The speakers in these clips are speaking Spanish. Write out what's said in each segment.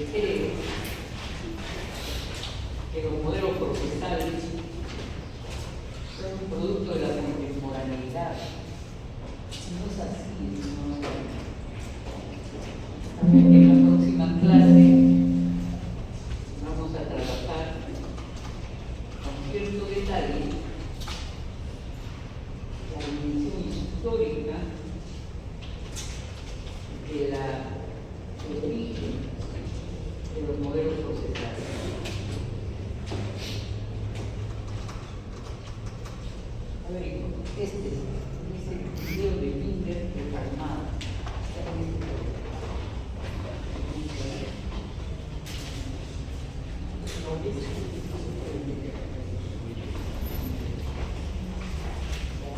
cree que los modelos procesales son un producto de la contemporaneidad. No es así, ¿no? También en la próxima clase vamos a trabajar con cierto detalle la dimensión histórica del origen de los modelos procesales. A ver, este es el video de Binder reformado. La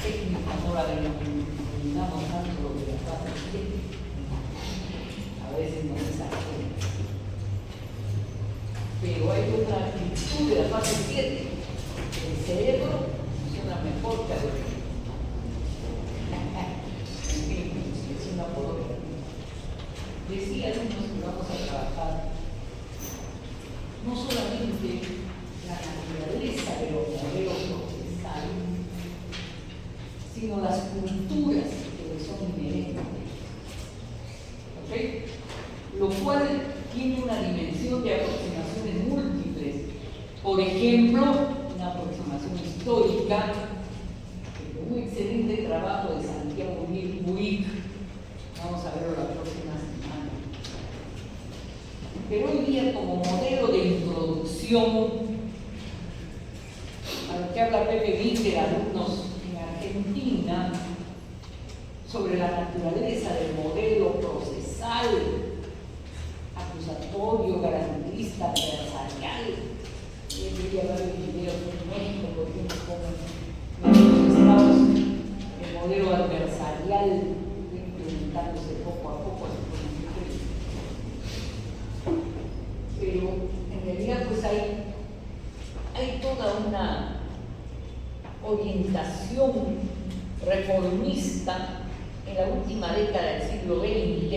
técnica no la denominamos tanto lo que la fase 7. A veces no es así. Pero hay otra actitud de la fase 7. El cerebro funciona mejor que el origen. En fin, es una por otra. Decía alumnos que vamos a trabajar no solamente la naturaleza de los modelos procesales, sino las culturas que les son inherentes. ¿Ok? Lo cual tiene una dimensión de aproximaciones múltiples. Por ejemplo, una aproximación histórica, un excelente trabajo de Santiago Buick. Vamos a verlo la próxima semana. Pero hoy día, como modelo de introducción a lo que habla Pepe Víter, alumnos en Argentina, sobre la naturaleza del modelo procesal, acusatorio, garantista, adversarial. Debería haber videos en México, por ejemplo, como en los estados, el modelo adversarial implementándose poco a poco, así como pero en realidad pues hay toda una orientación reformista en la última década del siglo XX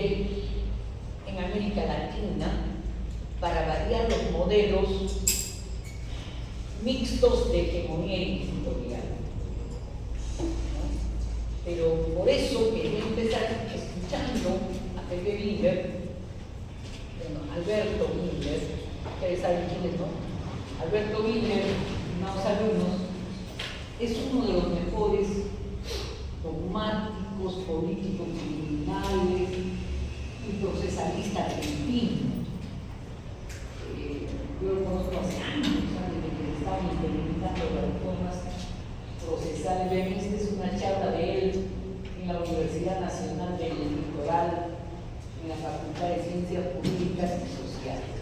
en América Latina para variar los modelos mixtos de hegemonía inquisitorial. Pero por eso quería empezar escuchando a Pepe Binder, Alberto Binder, ustedes saben quién es, ¿no? Alberto Binder, estimados alumnos, es uno de los mejores dogmáticos, políticos criminales y procesalistas argentinos. Yo lo conozco hace años, desde que estaban implementando las reformas procesales. Vean, esta es una charla de él en la Universidad Nacional del Litoral, en la Facultad de Ciencias Políticas y Sociales.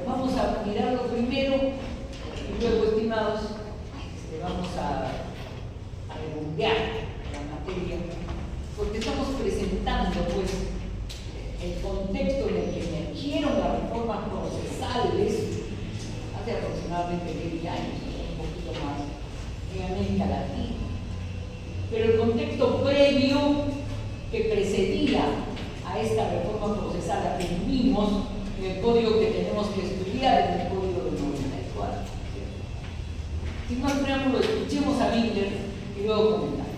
Vamos a mirarlo primero y luego, estimados, vamos a redondear la materia, porque estamos presentando pues el contexto en el que emergieron las reformas procesales hace aproximadamente 20 años, un poquito más, en América Latina. Pero el contexto previo que precedía a esta reforma procesal la que vimos en el código que tenemos que estudiar, en el código del 94. Sin más preámbulo, escuchemos a Binder y luego comentamos.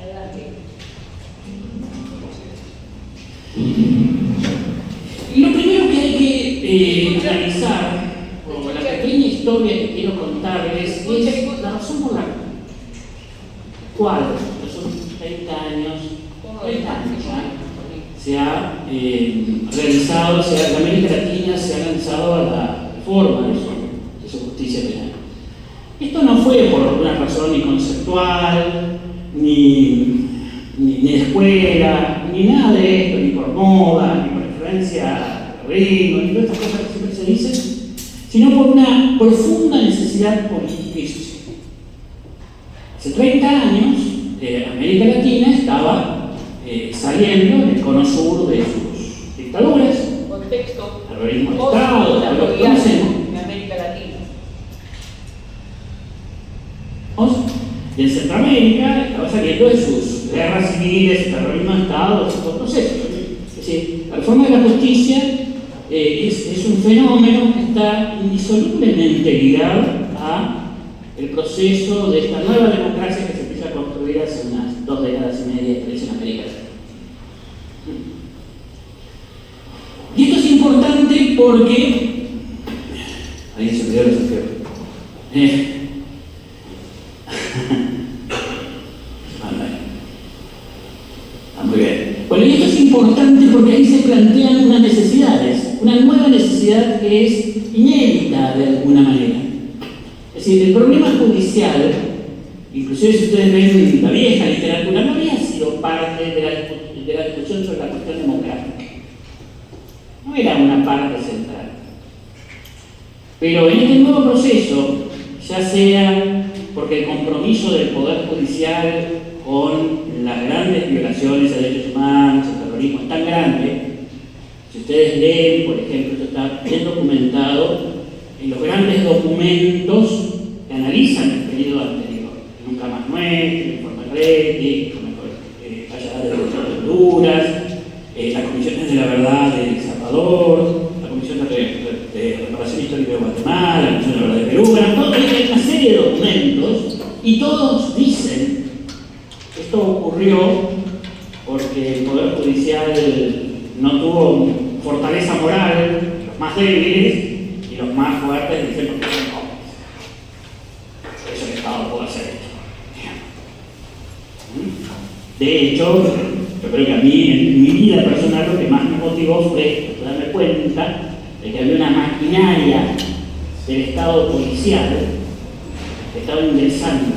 Adelante. Lo primero que hay que analizar, o la pequeña historia que quiero contarles, es la razón por la cual en los últimos 30 años se ha realizado, en América Latina se ha lanzado a la reforma de su justicia penal. Esto no fue por una razón ni conceptual, ni de escuela, ni nada de esto, ni por moda, ni por influencia de ritmo, ni todas estas cosas que siempre se dicen, sino por una profunda necesidad política y social. Hace 30 años, América Latina estaba saliendo del cono sur de sus dictaduras, contexto, terrorismo de Estado, la lo que conocemos. en América Latina. Y en Centroamérica estaba saliendo de sus guerras civiles, terrorismo de Estado, de sus procesos. Es decir, la reforma de la justicia es un fenómeno que está indisolublemente ligado a el proceso de esta nueva democracia que se empieza a construir hace unas 2 décadas y media, 3 en América Latina. Y esto es importante porque... Ahí se olvidó el desafío. Muy bien. Bueno, y esto es importante porque ahí se plantean unas necesidades, una nueva necesidad que es inédita de alguna manera. Es decir, el problema judicial, inclusive si ustedes ven la vieja literatura, no había sido parte de la discusión sobre la cuestión democrática. No era una parte central. Pero en este nuevo proceso, ya sea porque el compromiso del Poder Judicial con las grandes violaciones a derechos humanos, el terrorismo es tan grande, si ustedes leen, por ejemplo, esto está bien documentado en los grandes documentos que analizan el periodo anterior, Nunca Más Nuestro, el Informe Reti, Allá de las Honduras, las comisiones de la verdad de El Salvador, la Comisión de Reparación Histórica de Guatemala, la Comisión de la verdad de Perú, hay una serie de documentos y todos dicen que esto ocurrió porque el Poder Judicial no tuvo fortaleza moral, los más débiles y los más fuertes dicen porque son cómplices. Por eso el Estado puede hacer esto. De hecho, yo creo que a mí, en mi vida personal, lo que más me motivó fue darme cuenta de que había una maquinaria del Estado policial que estaba ingresando.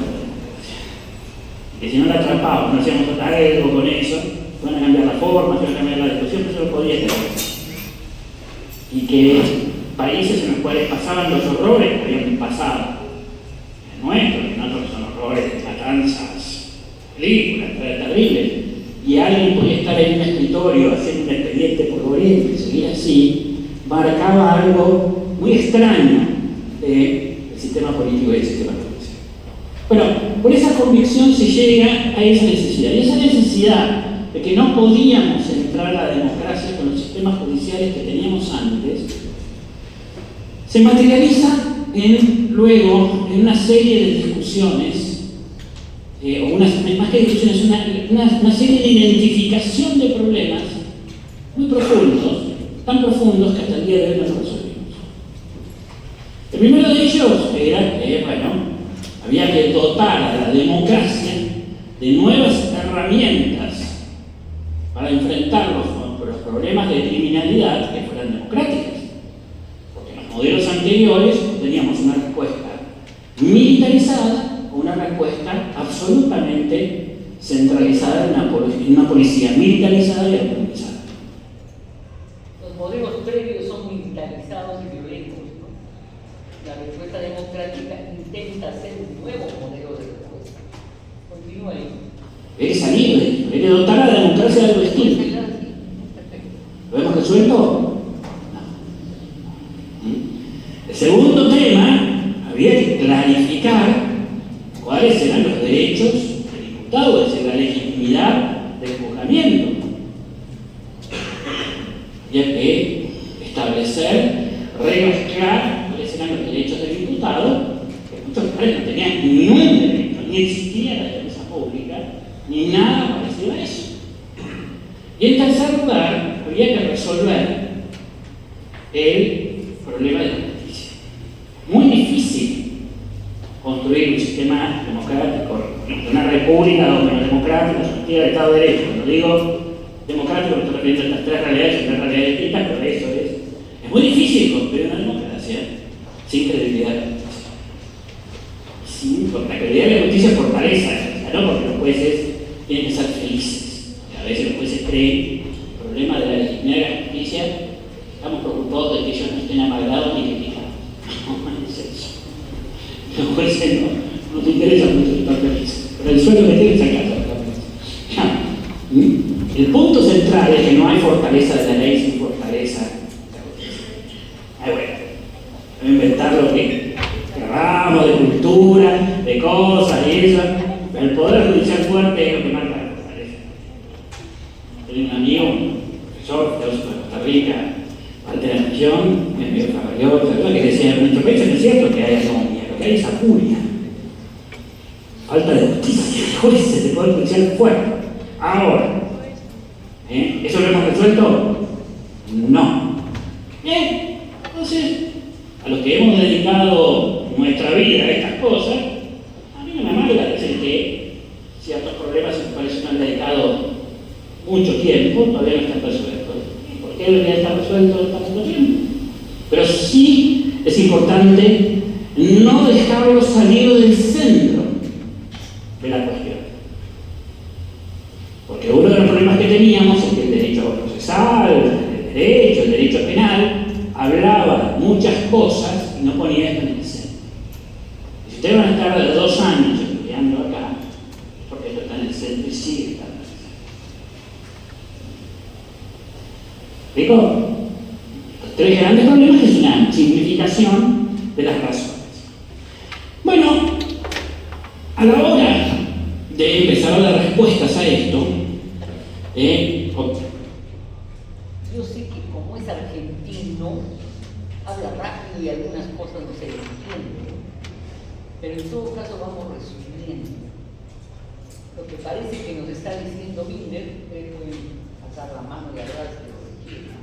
Que si no la atrapaban, no hacíamos algo con eso, iban a cambiar la forma, iban a cambiar la discusión, pero eso lo podía tener. Y que países en los cuales pasaban los horrores que habían pasado, el nuestro, que en otros son horrores de matanzas, películas, terribles, y alguien podía estar en un escritorio haciendo un expediente polvoriento y seguir así, marcaba algo muy extraño del sistema político y del sistema judicial. Bueno, por esa convicción se llega a esa necesidad. Y esa necesidad de que no podíamos entrar a la democracia con los sistemas judiciales que teníamos antes, se materializa luego en una serie de discusiones, más que discusiones, una serie de identificación de problemas muy profundos, tan profundos que hasta el día de hoy no los resolvimos. El primero de ellos era que, había que dotar a la democracia de nuevas herramientas para enfrentar los problemas de criminalidad que fueran democráticas. Porque en los modelos anteriores teníamos una respuesta militarizada o una respuesta absolutamente centralizada en una policía militarizada y autonomizada. Los modelos previos son militarizados y violentos, ¿no? La respuesta democrática intenta ser un nuevo modelo de respuesta. Continúa ahí. Hay que salir de esto, hay que dotar a la democracia de algo distinto. ¿Lo hemos resuelto? No. El segundo tema, había que clarificar cuáles eran los derechos del diputado, es decir, la legitimidad del juzgamiento. Había que establecer reglas claras cuáles eran los derechos del diputado, que muchos lugares no tenían ni un derecho, ni existía la defensa pública, ni nada parecido a eso. Y en tercer lugar, había que resolver el problema de la justicia. Muy difícil construir un sistema democrático, una república donde lo democrático sostiene el Estado de Derecho. Cuando digo democrático, me estoy refiriendo a estas tres realidades distintas, pero eso es muy difícil construir una democracia sin credibilidad de la justicia. Porque la credibilidad de la justicia es fortaleza, ¿no? Porque los jueces tienen que ser felices. A veces los jueces creen que el problema de la legitimidad de la justicia, estamos preocupados de que ellos no estén amargados ni criticados. No es eso. Los jueces no te interesa mucho estar felices, pero el sueldo que tienes acá está feliz. El punto central es que no hay fortaleza de la ley sin fortaleza de la justicia. Bueno, voy a inventar lo que queramos de cultura, de cosas y eso. El poder judicial fuerte es lo que marca la fortaleza. Tengo un amigo, un profesor, filósofo de Costa Rica, ante la nación, me medio caballosa, que decía, en nuestro país es cierto que hay anomia, lo que hay es apuria, falta de justicia, jueces de poder judicial fuerte. Ahora, ¿eso lo hemos resuelto? No. Bien, entonces, a los que hemos dedicado nuestra vida a estas cosas, a mí no me amarga decir que ciertos problemas en los cuales se han dedicado mucho tiempo todavía no están resueltos. ¿Por qué debería estar resuelto tanto tiempo? Pero sí es importante no dejarlo salir del centro de la cuestión. Porque uno de los problemas que teníamos es que el derecho procesal, el derecho penal, hablaba muchas cosas y no ponía esto en el centro. Y si ustedes van a estar de 2 años estudiando acá, es porque esto está en el centro y sigue estando en el centro. ¿Rico? Los 3 grandes problemas es una simplificación de las razones. Bueno, a la hora de empezar a dar respuestas a esto, yo sé que como es argentino, habla rápido y algunas cosas no se le entienden, pero en todo caso vamos resumiendo. Lo que parece que nos está diciendo Binder, pueden pasar la mano y hablar si lo requiera,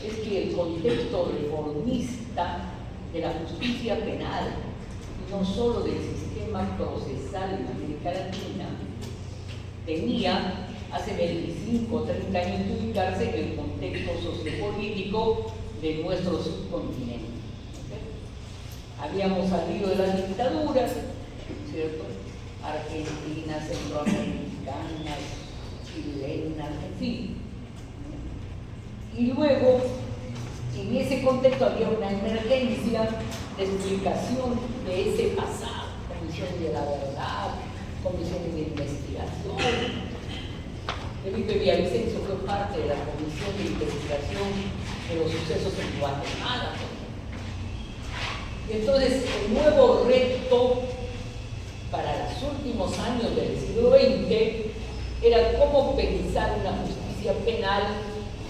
es que el contexto reformista de la justicia penal, no solo del sistema procesal en América Latina, tenía hace 25 o 30 años de ubicarse en el contexto sociopolítico de nuestro subcontinente. Habíamos salido de las dictaduras, ¿cierto? Argentinas, centroamericanas, chilenas, en fin. Y luego, en ese contexto había una emergencia de explicación de ese pasado, comisión de la verdad, comisiones de investigación. Felipe Villavicencio fue parte de la comisión de investigación de los sucesos en Guatemala. Entonces, el nuevo reto para los últimos años del siglo XX era cómo pensar una justicia penal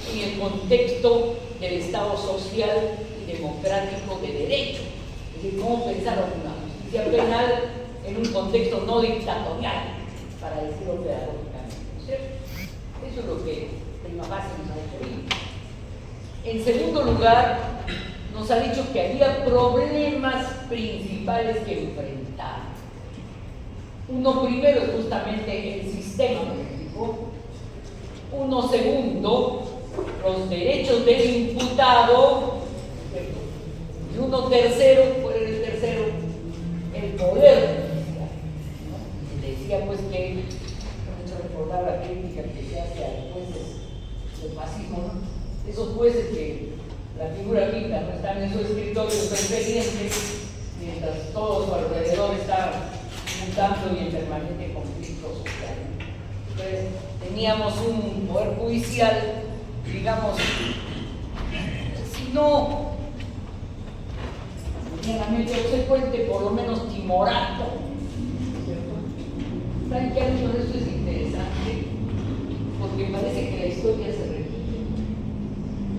en el contexto del Estado social y democrático de derecho. Es decir, cómo pensar una justicia penal en un contexto no dictatorial, para decirlo pedagógicamente, ¿no es cierto? Eso es lo que prima facie nos ha dicho. En segundo lugar, nos ha dicho que había problemas principales que enfrentar. Uno primero es justamente el sistema político. Uno segundo, los derechos del imputado. Y uno tercero, ¿cuál era el tercero? El poder judicial, ¿no? Decía pues que recordar la crítica que se hace a los jueces del fascismo, ¿no? Esos jueces que la figura quinta no están en su escritorio pendientes, mientras todo su alrededor está mutando y en permanente conflicto social. Entonces, teníamos un poder judicial, digamos, si no medianamente obsecuente, por lo menos timorato. ¿Saben qué? Algo de esto es interesante, porque parece que la historia se repite.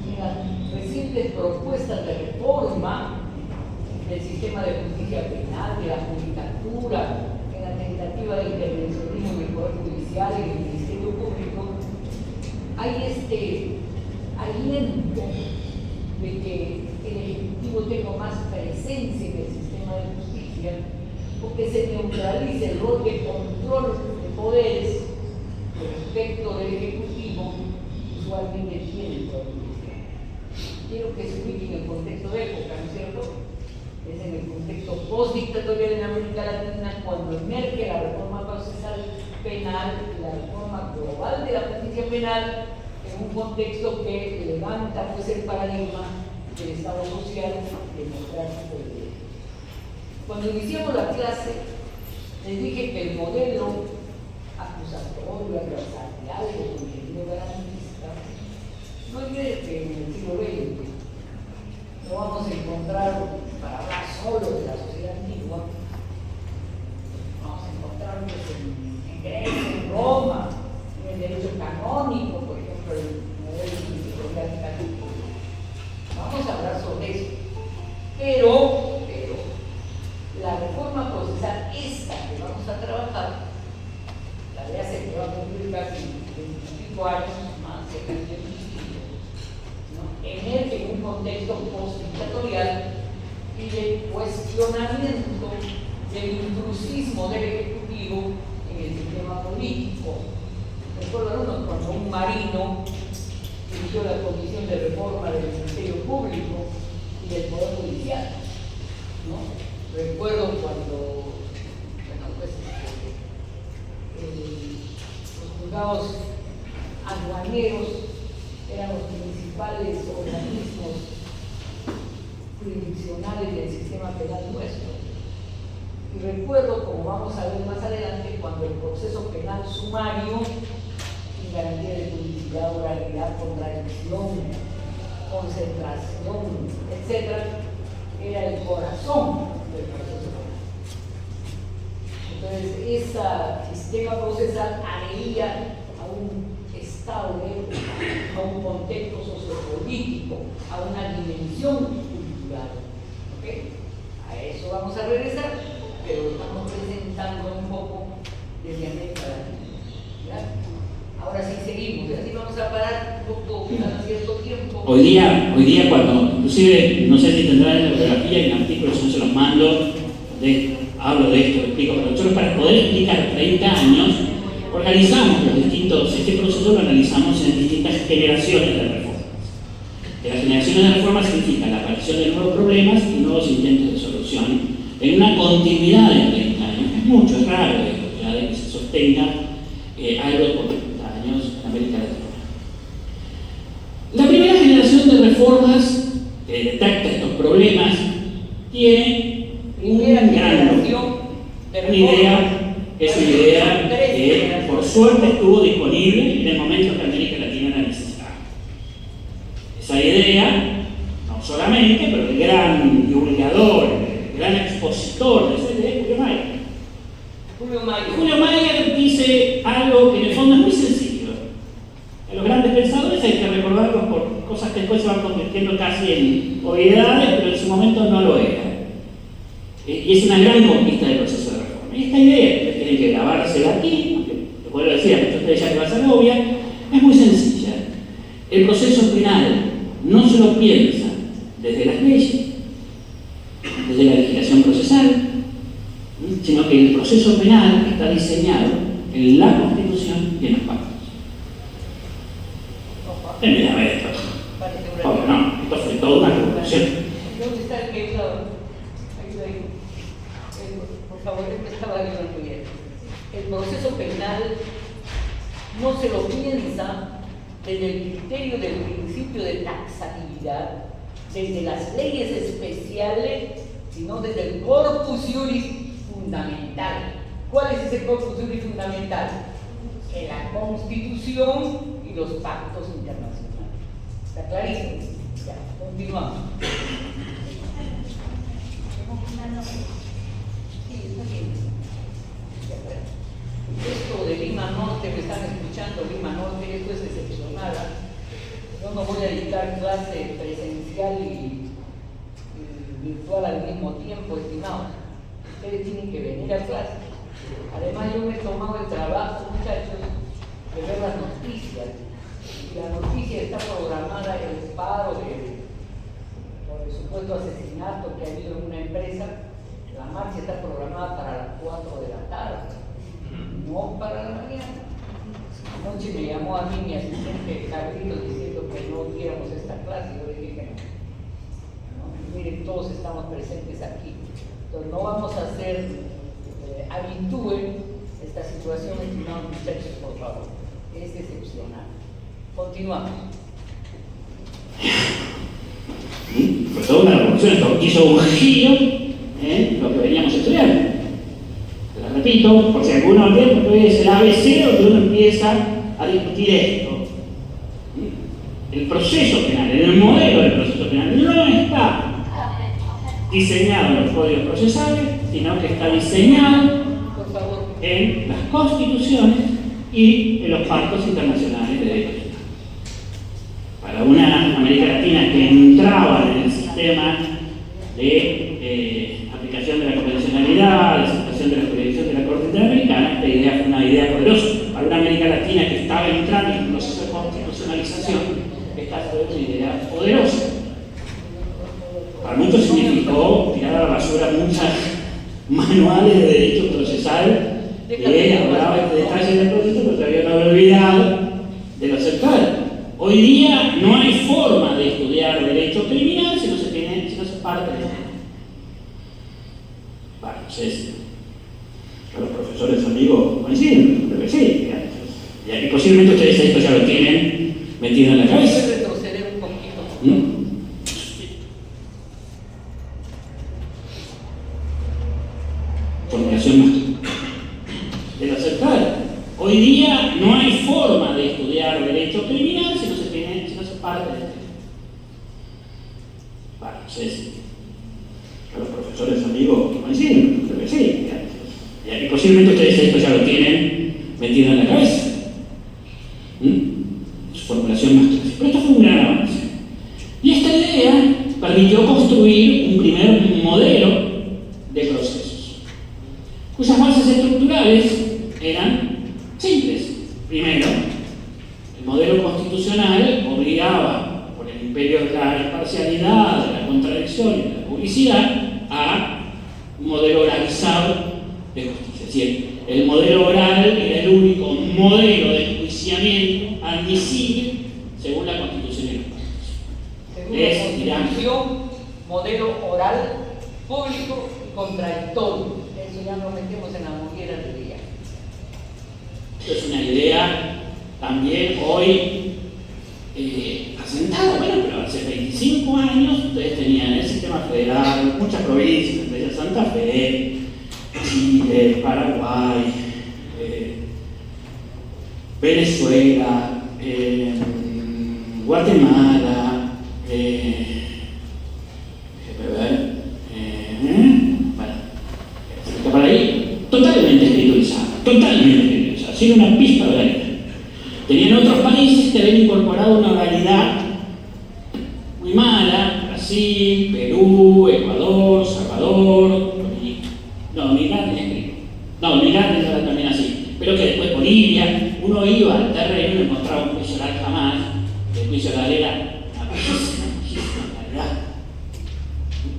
En las recientes propuestas de reforma del sistema de justicia penal, de la judicatura, en la tentativa de intervencionismo del Poder Judicial y del Ministerio Público, hay este aliento de que el Ejecutivo tenga más presencia en el sistema de justicia, porque se neutralice el rol de control de poderes respecto del Ejecutivo, usualmente tiene el Poder Judicial. Quiero que se ubique en el contexto de época, ¿no es cierto? Es en el contexto post-dictatorial en América Latina cuando emerge la reforma procesal penal, la reforma global de la justicia penal, en un contexto que levanta pues, el paradigma del Estado social democrático de derecho. Cuando iniciamos la clase, les dije que el modelo acusatorio, adversarial, el objetivo garantista, no es que en el siglo XX no vamos a encontrar, para hablar solo de la sociedad antigua, vamos a encontrar pues, en Grecia, en Roma, en el derecho canónico, por ejemplo, el modelo de contexto postdictatorial y de cuestionamiento del intrusismo del Ejecutivo en el sistema político. Recuerdan cuando un marino inició la comisión de reforma del Ministerio Público y del Poder Judicial, ¿no? Recuerdo cuando, los juzgados aduaneros eran los principales organismos jurisdiccionales del sistema penal nuestro. Y recuerdo, como vamos a ver más adelante, cuando el proceso penal sumario, sin garantía de publicidad, oralidad, contradicción, concentración, etc., era el corazón del proceso penal. Entonces, ese sistema procesal adhería a un estado de época, a un contexto sociopolítico, a una dimensión cultural. ¿Okay? A eso vamos a regresar, pero lo estamos presentando un poco desde América Latina. ¿Ya? Ahora sí seguimos, así vamos a parar un poco cada cierto tiempo. Hoy día cuando, inclusive, no sé si tendrán en la bibliografía, en artículos, yo se los mando, hablo de esto, lo explico, pero nosotros para poder explicar 30 años, organizamos los distintos, este proceso lo analizamos en distintas generaciones de reformas. Las generaciones de reformas significa la aparición de nuevos problemas y nuevos intentos de solución en una continuidad de 30 años. Es mucho, es raro esto, ya de que se sostenga algo por 30 años en América Latina. La primera generación de reformas que detecta estos problemas tiene una idea, es una idea que por suerte estuvo disponible en el momento que América Latina la necesitaba. Esa idea, no solamente, pero el gran divulgador, el gran expositor de esa idea es Julio Mayer. Julio Mayer dice algo que en el fondo es muy sencillo. A los grandes pensadores hay que recordarlos por cosas que después se van convirtiendo casi en obviedades, pero en su momento no lo eran. Y es una gran conquista del proceso de reforma. Y esta idea, que tiene que grabársela aquí, aunque lo vuelvo a decir, a muchos de ustedes ya que va a ser obvia, es muy sencilla. El proceso penal no se lo piensa desde las leyes, desde la legislación procesal, sino que el proceso penal está diseñado en la Constitución y en los pactos. Mira, esto. Obvio, no, esto fue toda una revolución. ¿Dónde está el que por favor, me estaba ayudando bien? El proceso penal no se lo piensa desde el criterio del principio de taxatividad, desde las leyes especiales, sino desde el corpus juris fundamental. ¿Cuál es ese corpus juris fundamental? La Constitución y los pactos internacionales. ¿Está clarísimo? Ya, continuamos. Sí, está bien. Esto de Lima Norte, me están escuchando, Lima Norte, esto es excepcional. Yo no voy a dictar clase presencial y virtual al mismo tiempo, estimados. Ustedes tienen que venir a clase. Además, yo me he tomado el trabajo, muchachos, de ver las noticias. Y la noticia está programada, el paro por el supuesto asesinato que ha habido en una empresa. La marcha está programada para las 4 de la tarde, no para la mañana. Anoche me llamó a mí mi asistente Carlitos diciendo que no diéramos esta clase. Yo le dije que no. Miren, todos estamos presentes aquí. Entonces no vamos a hacer habitúen esta situación, estimados muchachos, por favor. Es excepcional. Continuamos. Fue toda una revolución, esto hizo un giro lo que veníamos estudiando. Lo repito, por si alguno no entiende, porque es el ABC donde uno empieza a discutir esto. El proceso penal, el modelo del proceso penal no está diseñado en los códigos procesales, sino que está diseñado en las constituciones y en los pactos internacionales de derechos humanos. Para una América Latina que entraba en el sistema de aplicación de la convencionalidad, de aceptación de la jurisdicción de la Corte Interamericana, esta idea fue una idea poderosa. Para una América Latina que estaba entrando en un proceso de constitucionalización, esta fue una idea poderosa. para muchos significó tirar a la basura muchas manuales de derecho procesal que hablaba de detalles del proceso, pero todavía no había olvidado de lo central. Hoy día no hay forma de estudiar derecho criminal si no se parte de esto. Bueno, entonces, los profesores amigos coinciden, creo que sí. Y posiblemente ustedes esto ya lo tienen metido en la cabeza. Voy a retroceder un poquito. Formulación más de lo central. Hoy día no hay forma de estudiar derecho criminal si no se parte de esto. Bueno, entonces, los profesores amigos coinciden, creo que sí. Y posiblemente ustedes esto ya lo tienen metido en la cabeza. Su formulación más clásica. Pero esto fue un gran avance. Y esta idea permitió construir un primer modelo de procesos, cuyas bases estructurales eran simples. Primero, el modelo constitucional obligaba, por el imperio de la imparcialidad, de la contradicción y de la publicidad, a un modelo oralizado de justicia. Es decir, el modelo oral era el único modelo de enjuiciamiento admisible según la Constitución y los países. Según la Constitución, modelo oral, público y contradictorio. Eso ya nos metemos en la moguera del día. Esto es una idea también hoy asentada, bueno, pero hace 25 años ustedes tenían el sistema federal, muchas provincias, entre ellas Santa Fe, Chile, Paraguay, Venezuela, Guatemala, bueno, para ahí, totalmente escriturizada, sin una pista de oralidad. Tenían otros países que habían incorporado una oralidad muy mala: Brasil, Perú, Ecuador, Salvador, Dominicana era también así, pero que después Bolivia, uno iba al terreno y no encontraba un juicio oral jamás. El juicio oral era una bajísima calidad,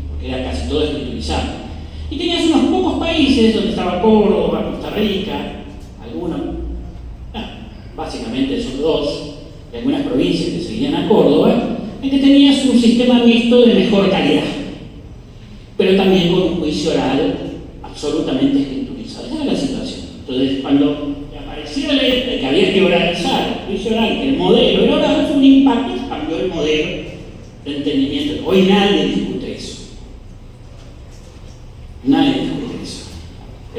porque era casi todo escriturizado. Y tenías unos pocos países donde estaba Córdoba, Costa Rica, algunos, básicamente esos dos, y algunas provincias que seguían a Córdoba, en que tenías un sistema mixto de mejor calidad, pero también con un juicio oral absolutamente escriturizado. Esa era la situación. Entonces, cuando apareció la ley de que había que oralizar el juicio oral, que el modelo era oral, fue un impacto que cambió el modelo de entendimiento. Hoy nadie discute eso. Nadie discute eso.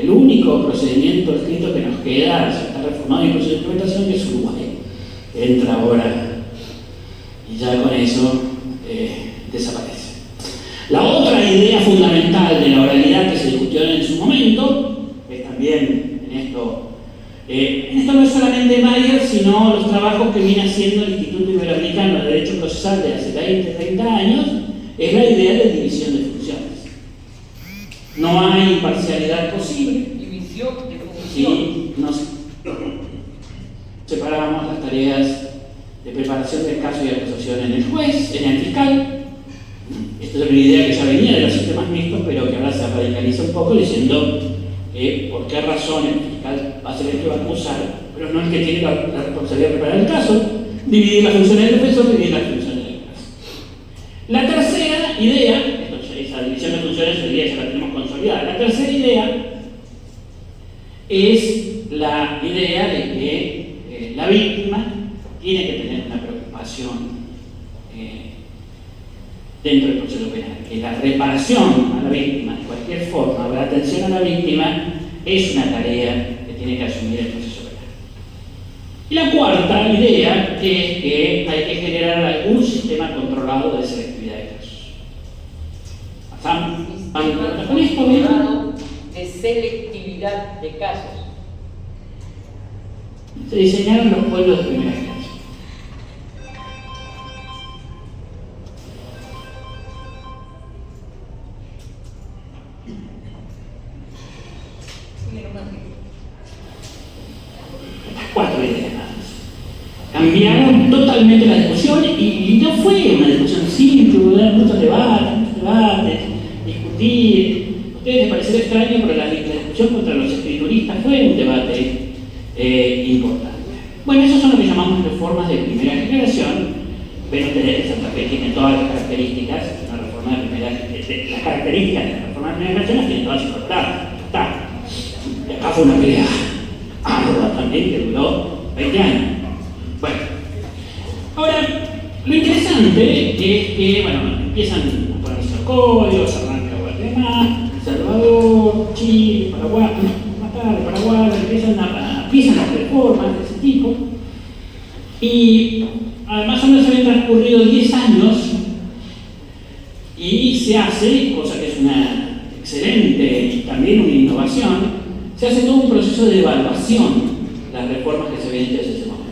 El único procedimiento escrito que nos queda, se está reformado en el proceso de implementación, que es Uruguay. Entra ahora y ya con eso desaparece. La otra idea fundamental de la oralidad que se discutió en su momento, es también en esto no es solamente Mayer, sino los trabajos que viene haciendo el Instituto Iberoamericano de Derecho Procesal de hace 20, 30 años, es la idea de división de funciones. No hay imparcialidad posible. División de funciones. Sí, nos separábamos las tareas de preparación del caso y acusación en el juez, en el fiscal. Esta es una idea que ya venía de los sistemas mixtos, pero que ahora se radicaliza un poco diciendo por qué razón el fiscal va a ser el que va a acusar, pero no el que tiene la responsabilidad de preparar el caso, dividir las funciones del defensor y dividir las funciones del caso. La tercera idea, esa división de funciones hoy día ya la tenemos consolidada. La tercera idea es la idea de que la víctima tiene que tener una preocupación dentro del proceso penal, que la reparación a la víctima de cualquier forma, o la atención a la víctima, es una tarea que tiene que asumir el proceso penal. Y la cuarta idea es que hay que generar algún sistema controlado de selectividad de casos. ¿Estamos con esto mismo? De selectividad de casos. Se diseñaron los pueblos de primera clase. Cuatro ideas nada más. Cambiaron totalmente la discusión y no fue una discusión simple, hubo muchos debates, ustedes les parecerá extraño, pero la discusión contra los escrituristas fue un debate importante. Bueno, esas son lo que llamamos reformas de primera generación. Ven ustedes que Santa Fe tiene todas las características, una reforma de primera generación, las características de la reforma de primera generación las tienen todas incorporadas. Y acá fue una pelea ardua también que duró 20 años. Bueno, ahora, lo interesante es que, bueno, empiezan a ponerse los códigos, arranca Guatemala, El Salvador, Chile, Paraguay, más tarde Paraguay, empiezan las reformas de ese tipo. Y además o menos habían transcurrido 10 años y se hace, cosa que es una excelente y también una innovación, se hace todo un proceso de evaluación de las reformas que se habían hecho desde ese momento.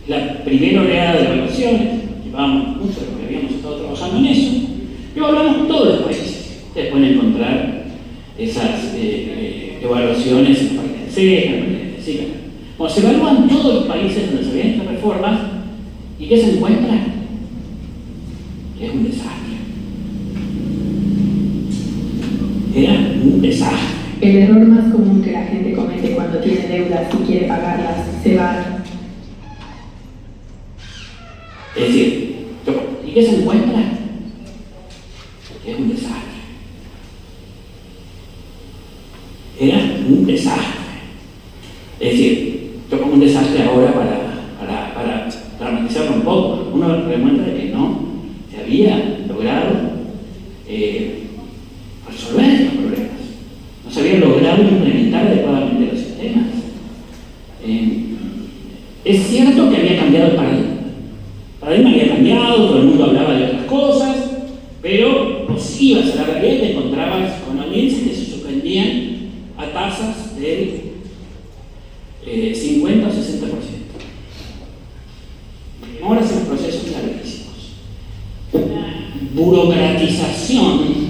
La primera oleada de evaluaciones, llevábamos mucho porque habíamos estado trabajando en eso, y evaluamos todos los países. Ustedes pueden encontrar esas evaluaciones en la página de CECA, en la página de CICA. Bueno, se evalúan todos los países donde se habían hecho reformas, ¿y qué se encuentra? Es un desastre. Era un desastre. El error más común que la gente comete cuando tiene deudas y quiere pagarlas se va. Es decir, ¿y qué se encuentra? Es un desastre. Era un desastre. Es decir, yo pongo un desastre ahora para dramatizarlo un poco. Uno remuestra que no se había logrado resolver los problemas. No se había logrado implementar adecuadamente los sistemas. Es cierto que había cambiado el paradigma. El paradigma había cambiado, todo el mundo hablaba de otras cosas, pero vos ibas a la realidad y te encontrabas con audiencias que se suspendían a tasas del 50 o 60%. Ahora hacen procesos larguísimos. Una burocratización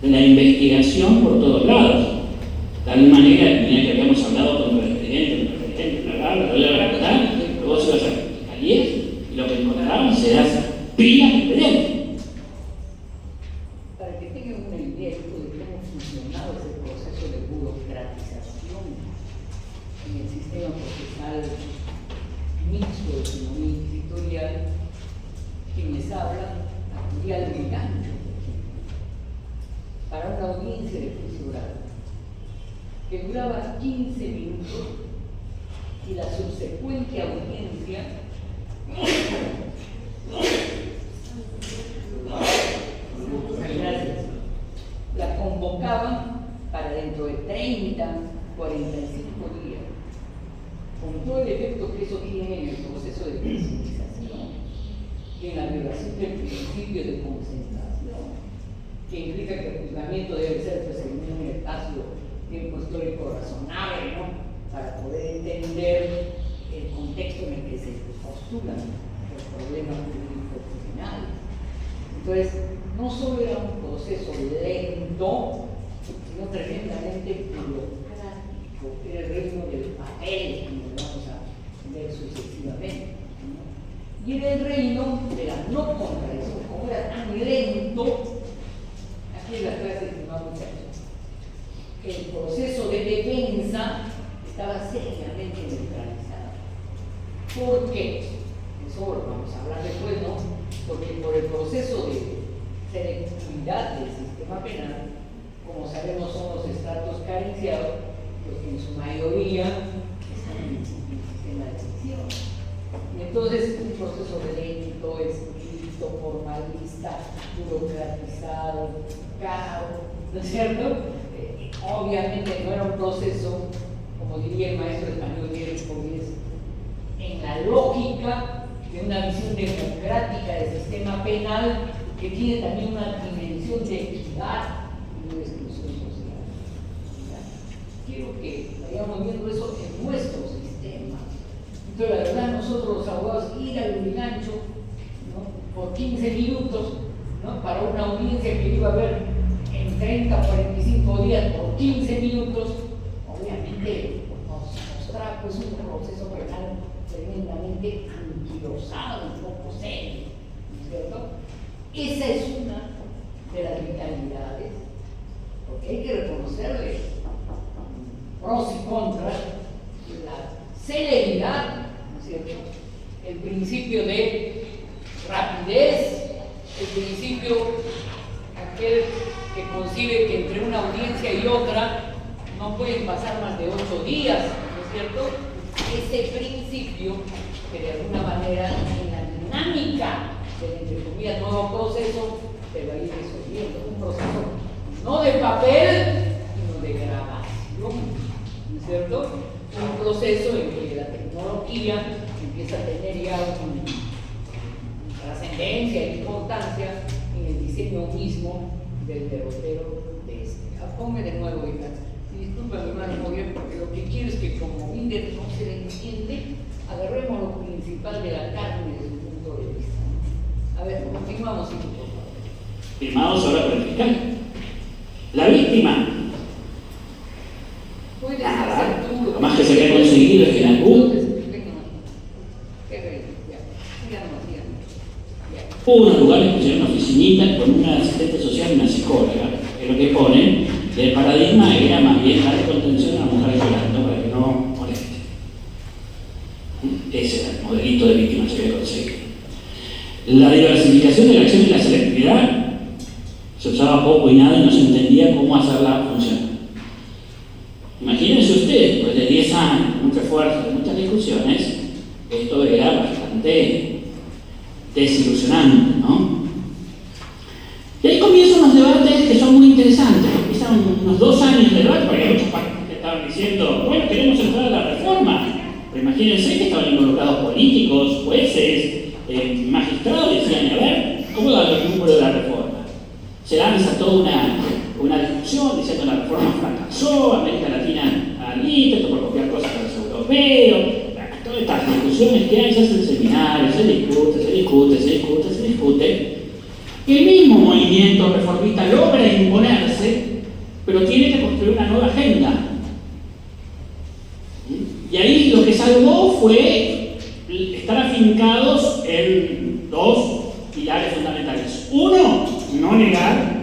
de la investigación por todos lados. De tal manera que habíamos hablado con el presidente, luego se va a hacer fiscalías y lo que encontraron será pilas de expedientes. Para que tengan una idea de cómo funcionaba ese proceso de burocratización en el sistema procesal mixto de economía inquisitorial, quien les habla, Muriel Gancho, para una audiencia de juicio oral, que duraba 15 minutos y la subsecuente audiencia la convocaban para dentro de 30, 45 días, con todo el efecto que eso tiene en el proceso de flexibilización y en la violación del principio de concentración, que implica que el juzgamiento debe ser pues, en un espacio tiempo histórico razonable, ¿no? Para poder entender el contexto en el que se postulan los problemas jurídicos criminales. Entonces, no solo era un proceso lento, sino tremendamente burocrático, era el reino del papel, como lo vamos a ver sucesivamente, ¿no? Y era el reino de la no contradicción, como era tan lento, aquí en la clase de muchachos, que el proceso de defensa estaba seriamente neutralizado. ¿Por qué? Eso lo vamos a hablar después, ¿no? Porque por el proceso de selectividad del sistema penal, como sabemos, son los estratos carenciados, los que en su mayoría están en el sistema de excepción. Y entonces, un proceso lento, escrito, formalista, burocratizado, caro, ¿no es cierto? Obviamente no era un proceso, como diría el maestro español Diego Pogues, en la lógica de una visión democrática del sistema penal que tiene también una dimensión de equidad y de exclusión social. Quiero que vayamos viendo eso en nuestro sistema. Entonces, la verdad, nosotros los abogados ir al Urigancho, ¿no? Por 15 minutos, ¿no? Para una audiencia que iba a haber en 30 o 45 días por 15 minutos, obviamente nos trajo pues, un proceso penal tremendamente anquilosado y poco serio, ¿no es cierto? Esa es una de las vitalidades reconocerle pros y contras, la celeridad, ¿no es cierto? El principio de rapidez, el principio aquel que concibe que entre una audiencia y otra no pueden pasar más de 8 días, ¿no es cierto? Ese principio que de alguna manera en la dinámica del, entre comillas, nuevo proceso se va a ir resolviendo, un proceso no de papel, sino de grabación, ¿no es cierto? Un proceso en que la tecnología empieza a tener ya una trascendencia e importancia en el diseño mismo del derrotero de este. Ponme de nuevo, hija. Disculpa, hermano, muy bien, porque lo que quiero es que como líder no se le entiende, agarremos lo principal de la carne desde su punto de vista. A ver, continuamos, hijo, por favor. Firmados ahora por el fiscal. La víctima. Puedes Nada, hacer tú lo más que se había conseguido es que la CUT hubo unos lugares que pusieron una oficinita con una asistente social y una psicóloga, que lo que ponen, el paradigma era más bien darle contención a la mujer llorando para que no moleste. Ese era el modelito de víctima que se había conseguido. La diversificación de la acción y la selectividad se usaba poco y nada y no se entendía cómo hacerla funcionar. Imagínense ustedes, después de 10 años, mucho esfuerzo, muchas discusiones, esto era bastante desilusionante, ¿no? Y ahí comienzan unos debates que son muy interesantes. Empiezan unos 2 años de debate, porque hay muchos partidos que estaban diciendo, bueno, queremos entrar a la reforma. Pero imagínense que estaban involucrados políticos, jueces, magistrados, y decían, a ver, ¿cómo va el número de la reforma? Se lanza toda una discusión diciendo que la reforma fracasó, América Latina alita, esto por copiar cosas de los europeos. Todas estas discusiones que hay, se hacen seminarios, se discute. Y el mismo movimiento reformista logra imponerse, pero tiene que construir una nueva agenda. Y ahí lo que salvó fue estar afincados en 2 pilares fundamentales. Uno, no negar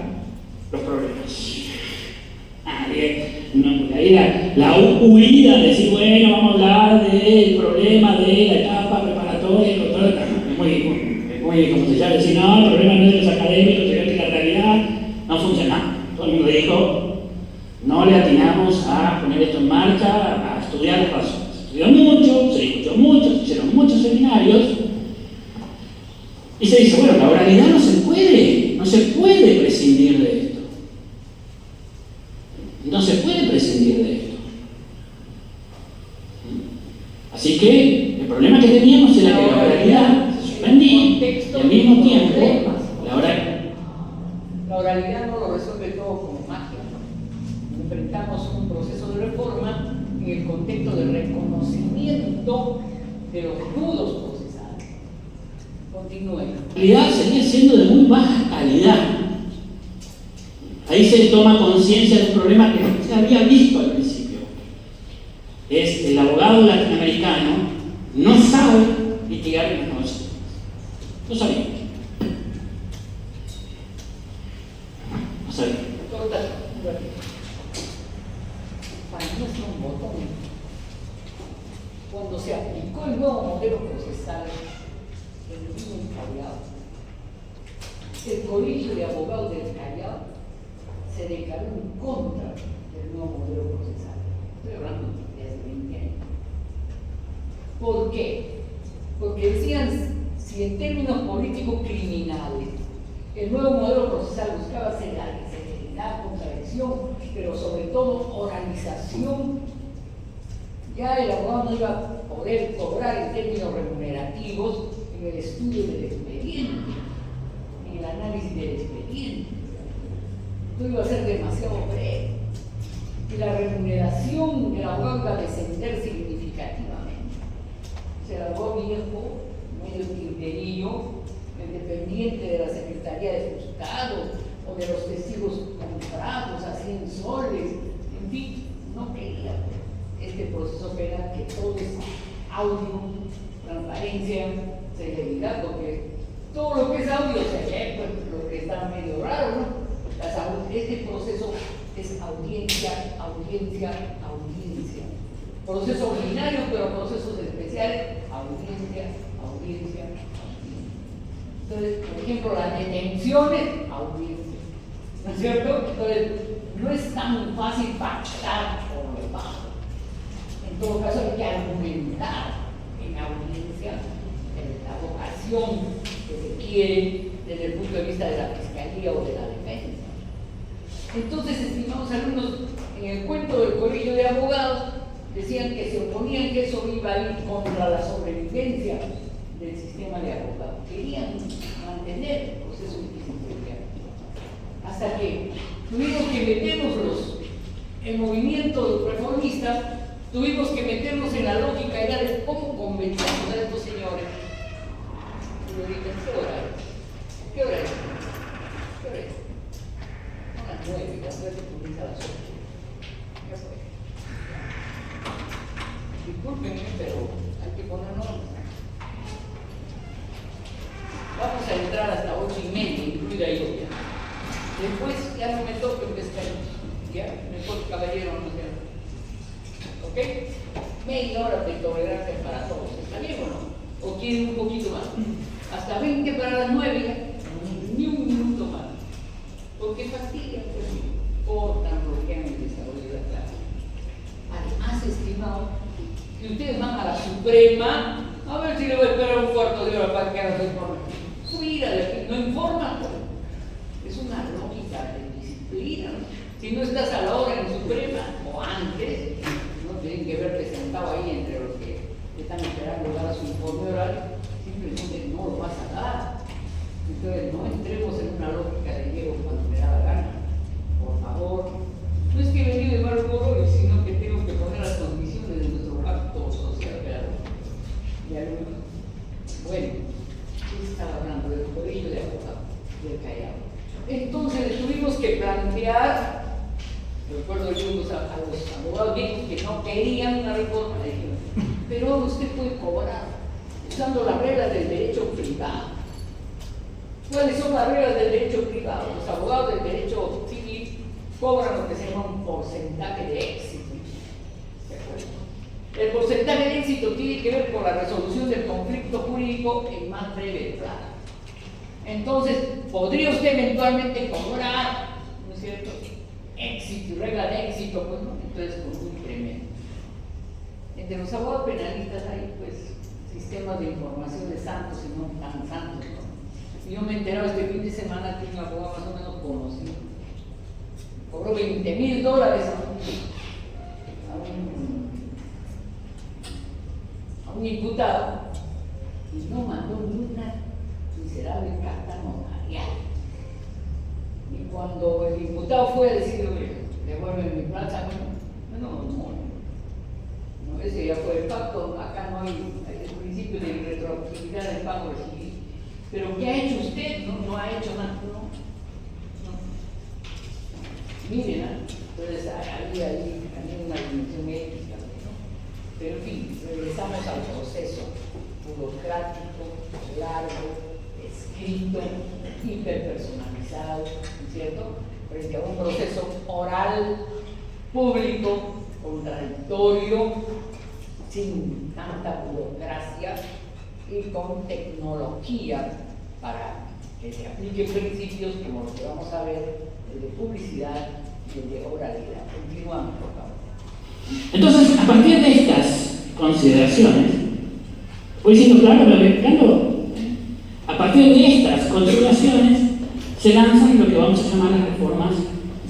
los problemas. Ahí la huida de decir, bueno, vamos a hablar del problema de la etapa preparatoria, es muy como se llama, decir, no, el problema no es de los académicos, sino que la realidad no funciona. Todo el mundo dijo, no le atinamos a poner esto en marcha, a estudiar las razones. Se estudió mucho, se discutió mucho, se hicieron muchos seminarios, y se dice, bueno, la oralidad no se puede prescindir de esto. No se puede prescindir de esto. Así que el problema que teníamos era que la oralidad se suspendía y al mismo tiempo la oralidad no lo resuelve todo como magia. Enfrentamos un proceso de reforma en el contexto del reconocimiento de los nudos procesales. Continúe. La oralidad seguía siendo de muy baja calidad. Ahí se toma conciencia de un problema que no se había visto al principio. Es el abogado latinoamericano no sabe litigar en los negocios. No sabía. Para mí es un botón. Cuando se aplicó el nuevo modelo procesal en el mismo Callao, el Colegio de Abogados del Callao se declaró en contra del nuevo modelo procesal. Estoy hablando de hace 20 años. ¿Por qué? Porque decían, si en términos políticos criminales el nuevo modelo procesal buscaba celeridad, contradicción, pero sobre todo oralización, ya el abogado no iba a poder cobrar en términos remunerativos en el estudio del expediente, en el análisis del expediente. Esto iba a ser demasiado breve. Y la remuneración del abogado iba a descender significativamente. Se grabó viejo, medio quinterillo, el dependiente de la Secretaría de Juzgados o de los testigos comprados a 100 soles, en fin, no quería este proceso penal que todo es audio, transparencia, celeridad, porque todo lo que es audio se ve, pues lo que está medio raro, ¿no? Este proceso es audiencia. audiencia, audiencia, audiencia. Procesos ordinarios, pero procesos especiales, audiencia, audiencia, audiencia. Entonces, por ejemplo, las detenciones, audiencia. ¿No es cierto? Entonces, no es tan fácil pactar por lo bajo. En todo caso, hay que argumentar en audiencia la vocación que se quiere desde el punto de vista de la Fiscalía o de la Defensa. Entonces, estimados alumnos, en el cuento del Colegio de Abogados decían que se oponían que eso iba a ir contra la sobrevivencia del sistema de abogados. Querían mantener el proceso inquisitorial. Hasta que tuvimos que meternos el movimiento reformista, tuvimos que meternos en la lógica ya de cómo convencemos a estos señores. Y yo dije, ¿qué hora es? ¿Qué hora es? ¿Qué hora es? A las 9, las 9 comienza a las 8. Ya fue. Discúlpenme, pero hay que poner normas. Vamos a entrar hasta 8:30, incluida yo ya. Después ya no me toca empezar. Ya, mejor caballero, no sé. ¿Ok? Media hora de tolerancia para todos. ¿Está bien o no? ¿O quieren un poquito más? Hasta 20 para las 9, ni un minuto más. Porque fastidia, pues, cortan, bloquean el desarrollo de la clase. Además, estimado, que ustedes van a la Suprema, a ver si le voy a esperar un cuarto de hora para que haga su informe. Fuera de aquí, no informa, pues. Es una lógica de disciplina. Si no estás a la hora en Suprema, o antes, no tienen que verte sentado ahí entre los que están esperando dar su informe oral, simplemente no lo vas a dar. Entonces, no entremos en una lógica de llego cuando me da la gana. Por favor, no es que he venido de mal humor hoy, sino que tengo que poner las condiciones de nuestro pacto social pedagógico. Bueno, ¿qué estaba hablando? Del Colegio de Abogados del Callao. Entonces, tuvimos que plantear, recuerdo yo a los abogados viejos que no querían una reforma, le dijeron, pero usted puede cobrar usando las reglas del derecho privado. ¿Cuáles son las reglas del derecho privado? Los abogados del derecho civil cobran lo que se llama un porcentaje de éxito. ¿De acuerdo? El porcentaje de éxito tiene que ver con la resolución del conflicto jurídico en más breve plazo. Entonces, podría usted eventualmente cobrar, ¿no es cierto?, éxito y regla de éxito, pues no, entonces con un incremento. Entre los abogados penalistas hay, pues, sistemas de información de santos y no tan santos, ¿no? Y yo me he enterado este fin de semana que un abogado más o menos conocido cobró $20,000 a un imputado y no mandó ni una miserable carta notarial. Y cuando el imputado fue a decir, devuelve mi plata, no, ese ya fue el pacto, acá no hay el principio de retroactividad del pago recibido. Pero ¿qué ha hecho usted? No ha hecho nada, no. Miren, entonces había ahí también una dimensión ética, ¿no? Pero en fin, regresamos al proceso burocrático, largo, escrito, hiperpersonalizado, ¿no es cierto? Frente a un proceso oral, público, contradictorio, sin tanta burocracia y con tecnología para que se apliquen principios como los que vamos a ver, el de publicidad y el de oralidad. Continuamos, por favor. Entonces, a partir de estas consideraciones, ¿voy siendo claro lo que explicando? A partir de estas consideraciones se lanzan lo que vamos a llamar las reformas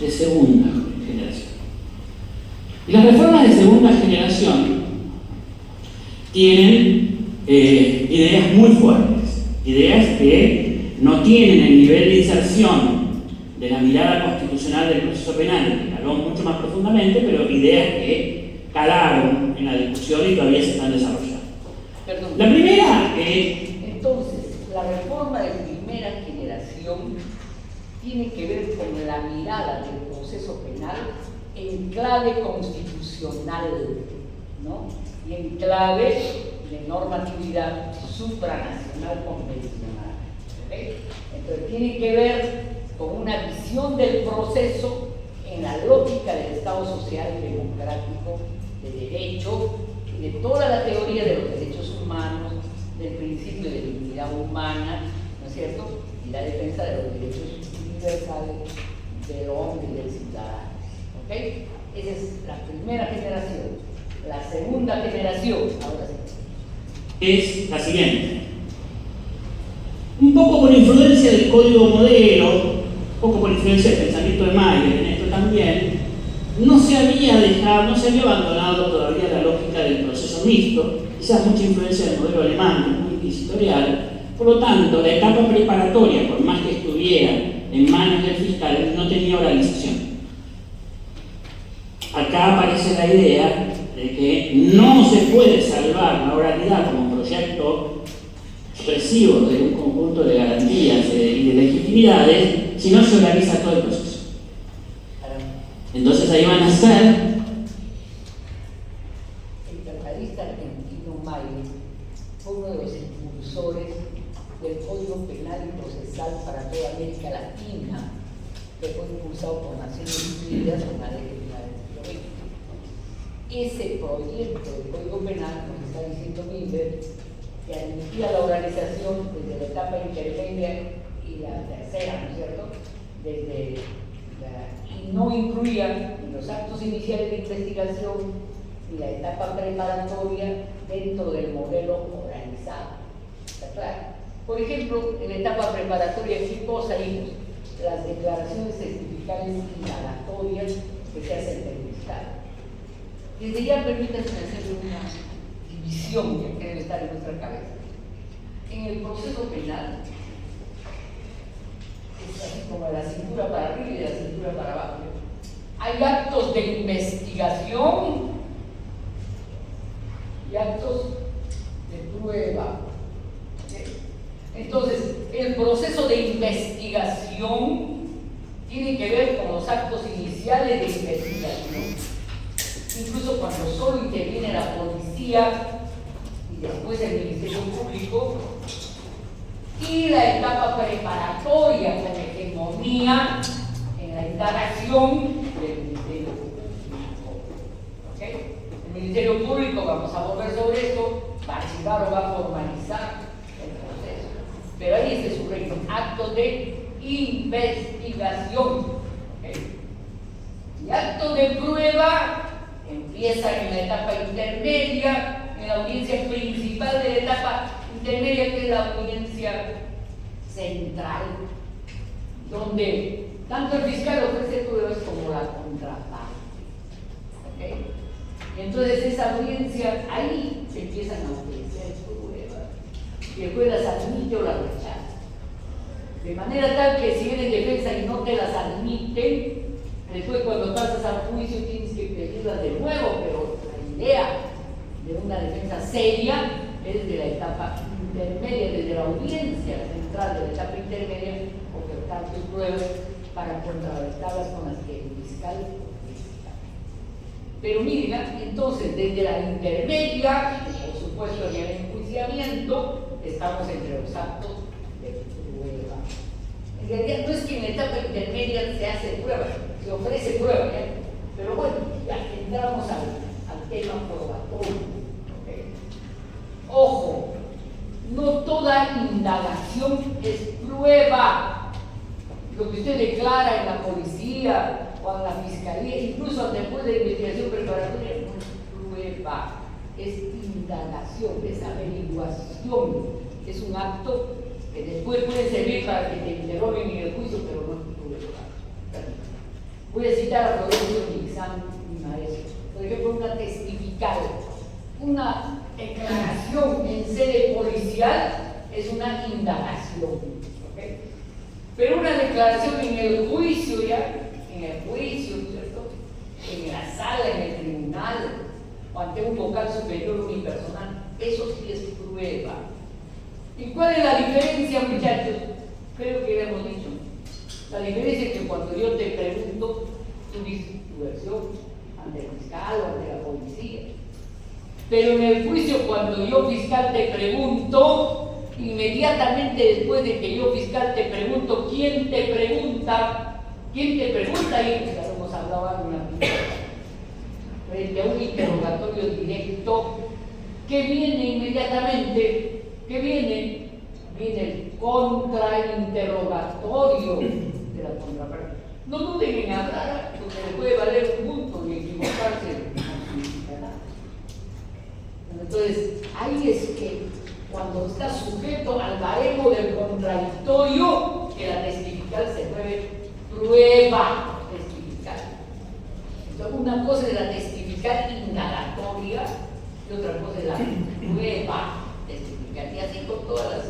de segunda generación. Y las reformas de segunda generación tienen ideas muy fuertes, ideas que no tienen el nivel de inserción de la mirada constitucional del proceso penal, que caló mucho más profundamente, pero ideas que calaron en la discusión y todavía se están desarrollando. Perdón. La primera Entonces, la reforma de primera generación tiene que ver con la mirada del proceso penal en clave constitucional, ¿no? Y en clave de normatividad supranacional convencional. ¿Okay? Entonces, tiene que ver con una visión del proceso en la lógica del Estado social y democrático, de derecho, y de toda la teoría de los derechos humanos, del principio de dignidad humana, ¿no es cierto? Y la defensa de los derechos universales del hombre y del ciudadano. ¿Ok? Esa es la primera generación. La segunda generación, ahora sí, es la siguiente. Un poco por influencia del código modelo, un poco por influencia del pensamiento de Mayer en esto también, no se había abandonado todavía la lógica del proceso mixto, quizás mucha influencia del modelo alemán, muy inquisitorial. Por lo tanto, la etapa preparatoria, por más que estuviera en manos del fiscal, no tenía oralización. Acá aparece la idea de que no se puede salvar la oralidad como proyecto expresivo de un conjunto de garantías y de legitimidades si no se oraliza todo el proceso. Entonces ahí van a ser el tratadista argentino Mayer fue uno de los impulsores del Código Penal y Procesal para toda América Latina, que fue impulsado por Naciones Unidas con la ley de ese proyecto del Código Penal, como está diciendo Milberg, que admitía la oralización desde la etapa intermedia y la tercera, ¿no es cierto? Y no incluía ni los actos iniciales de investigación ni la etapa preparatoria dentro del modelo oralizado. ¿Está claro? Por ejemplo, en la etapa preparatoria, ¿qué cosa hicimos? Las declaraciones testificales indagatorias que se hacen del fiscal. Desde ya permítanme hacer una división que debe estar en nuestra cabeza. En el proceso penal, es así como de la cintura para arriba y de la cintura para abajo. Hay actos de investigación y actos de prueba. Entonces, el proceso de investigación tiene que ver con los actos iniciales de investigación. Incluso cuando solo interviene la policía y después el Ministerio Público, y la etapa preparatoria con hegemonía en la indagación del Ministerio Público. ¿Okay? El Ministerio Público, vamos a volver sobre esto, va a archivar o va a formalizar el proceso. Pero ahí se subraya actos de investigación. ¿Okay? Y actos de prueba empiezan en la etapa intermedia, en la audiencia principal de la etapa intermedia, que es la audiencia central, donde tanto el fiscal ofrece pruebas como la contraparte. ¿Okay? Y entonces esa audiencia, ahí se empiezan a ofrecer pruebas, y después las admite o las rechaza. De manera tal que si eres defensa y no te las admiten, después cuando pasas al juicio tienes que pedirlas de nuevo, pero la idea de una defensa seria es de la etapa intermedia, desde la audiencia central de la etapa intermedia, ofertar tus pruebas para contrarrestarlas con las que el fiscal necesita. Pero miren, entonces desde la intermedia, por supuesto en el enjuiciamiento, estamos entre los actos de prueba. En realidad no es que en la etapa intermedia se hace prueba, se ofrece prueba, ¿eh? Pero bueno, ya entramos al tema probatorio. ¿Okay? Ojo, no toda indagación es prueba. Lo que usted declara en la policía o en la fiscalía, incluso después de investigación preparatoria, no es prueba, es indagación, es averiguación, es un acto que después puede servir para que te interroguen en el juicio, pero no es prueba. Voy a citar a Florencio Mixán, mi maestro. Por ejemplo, una testifical, una declaración en sede policial es una indagación. ¿Okay? Pero una declaración en el juicio, ¿cierto? En la sala, en el tribunal, o ante un vocal superior unipersonal, eso sí es prueba. ¿Y cuál es la diferencia, muchachos? Creo que ya hemos dicho. La diferencia es que cuando yo te pregunto, tú dices tu versión ante el fiscal o ante la policía. Pero en el juicio, cuando yo fiscal te pregunto, inmediatamente después de que yo fiscal te pregunto, ¿quién te pregunta? ¿Quién te pregunta ahí? Ya lo hemos hablado alguna vez. Frente a un interrogatorio directo, ¿qué viene inmediatamente? ¿Qué viene? Viene el contrainterrogatorio de la contraparte. No duden en hablar, porque le puede valer un punto y equivocarse. Entonces, ahí es que cuando está sujeto al baremo del contradictorio, que la testifical se vuelve prueba testifical. Entonces, una cosa es la testifical indagatoria y otra cosa es la prueba testifical. Y así con todas las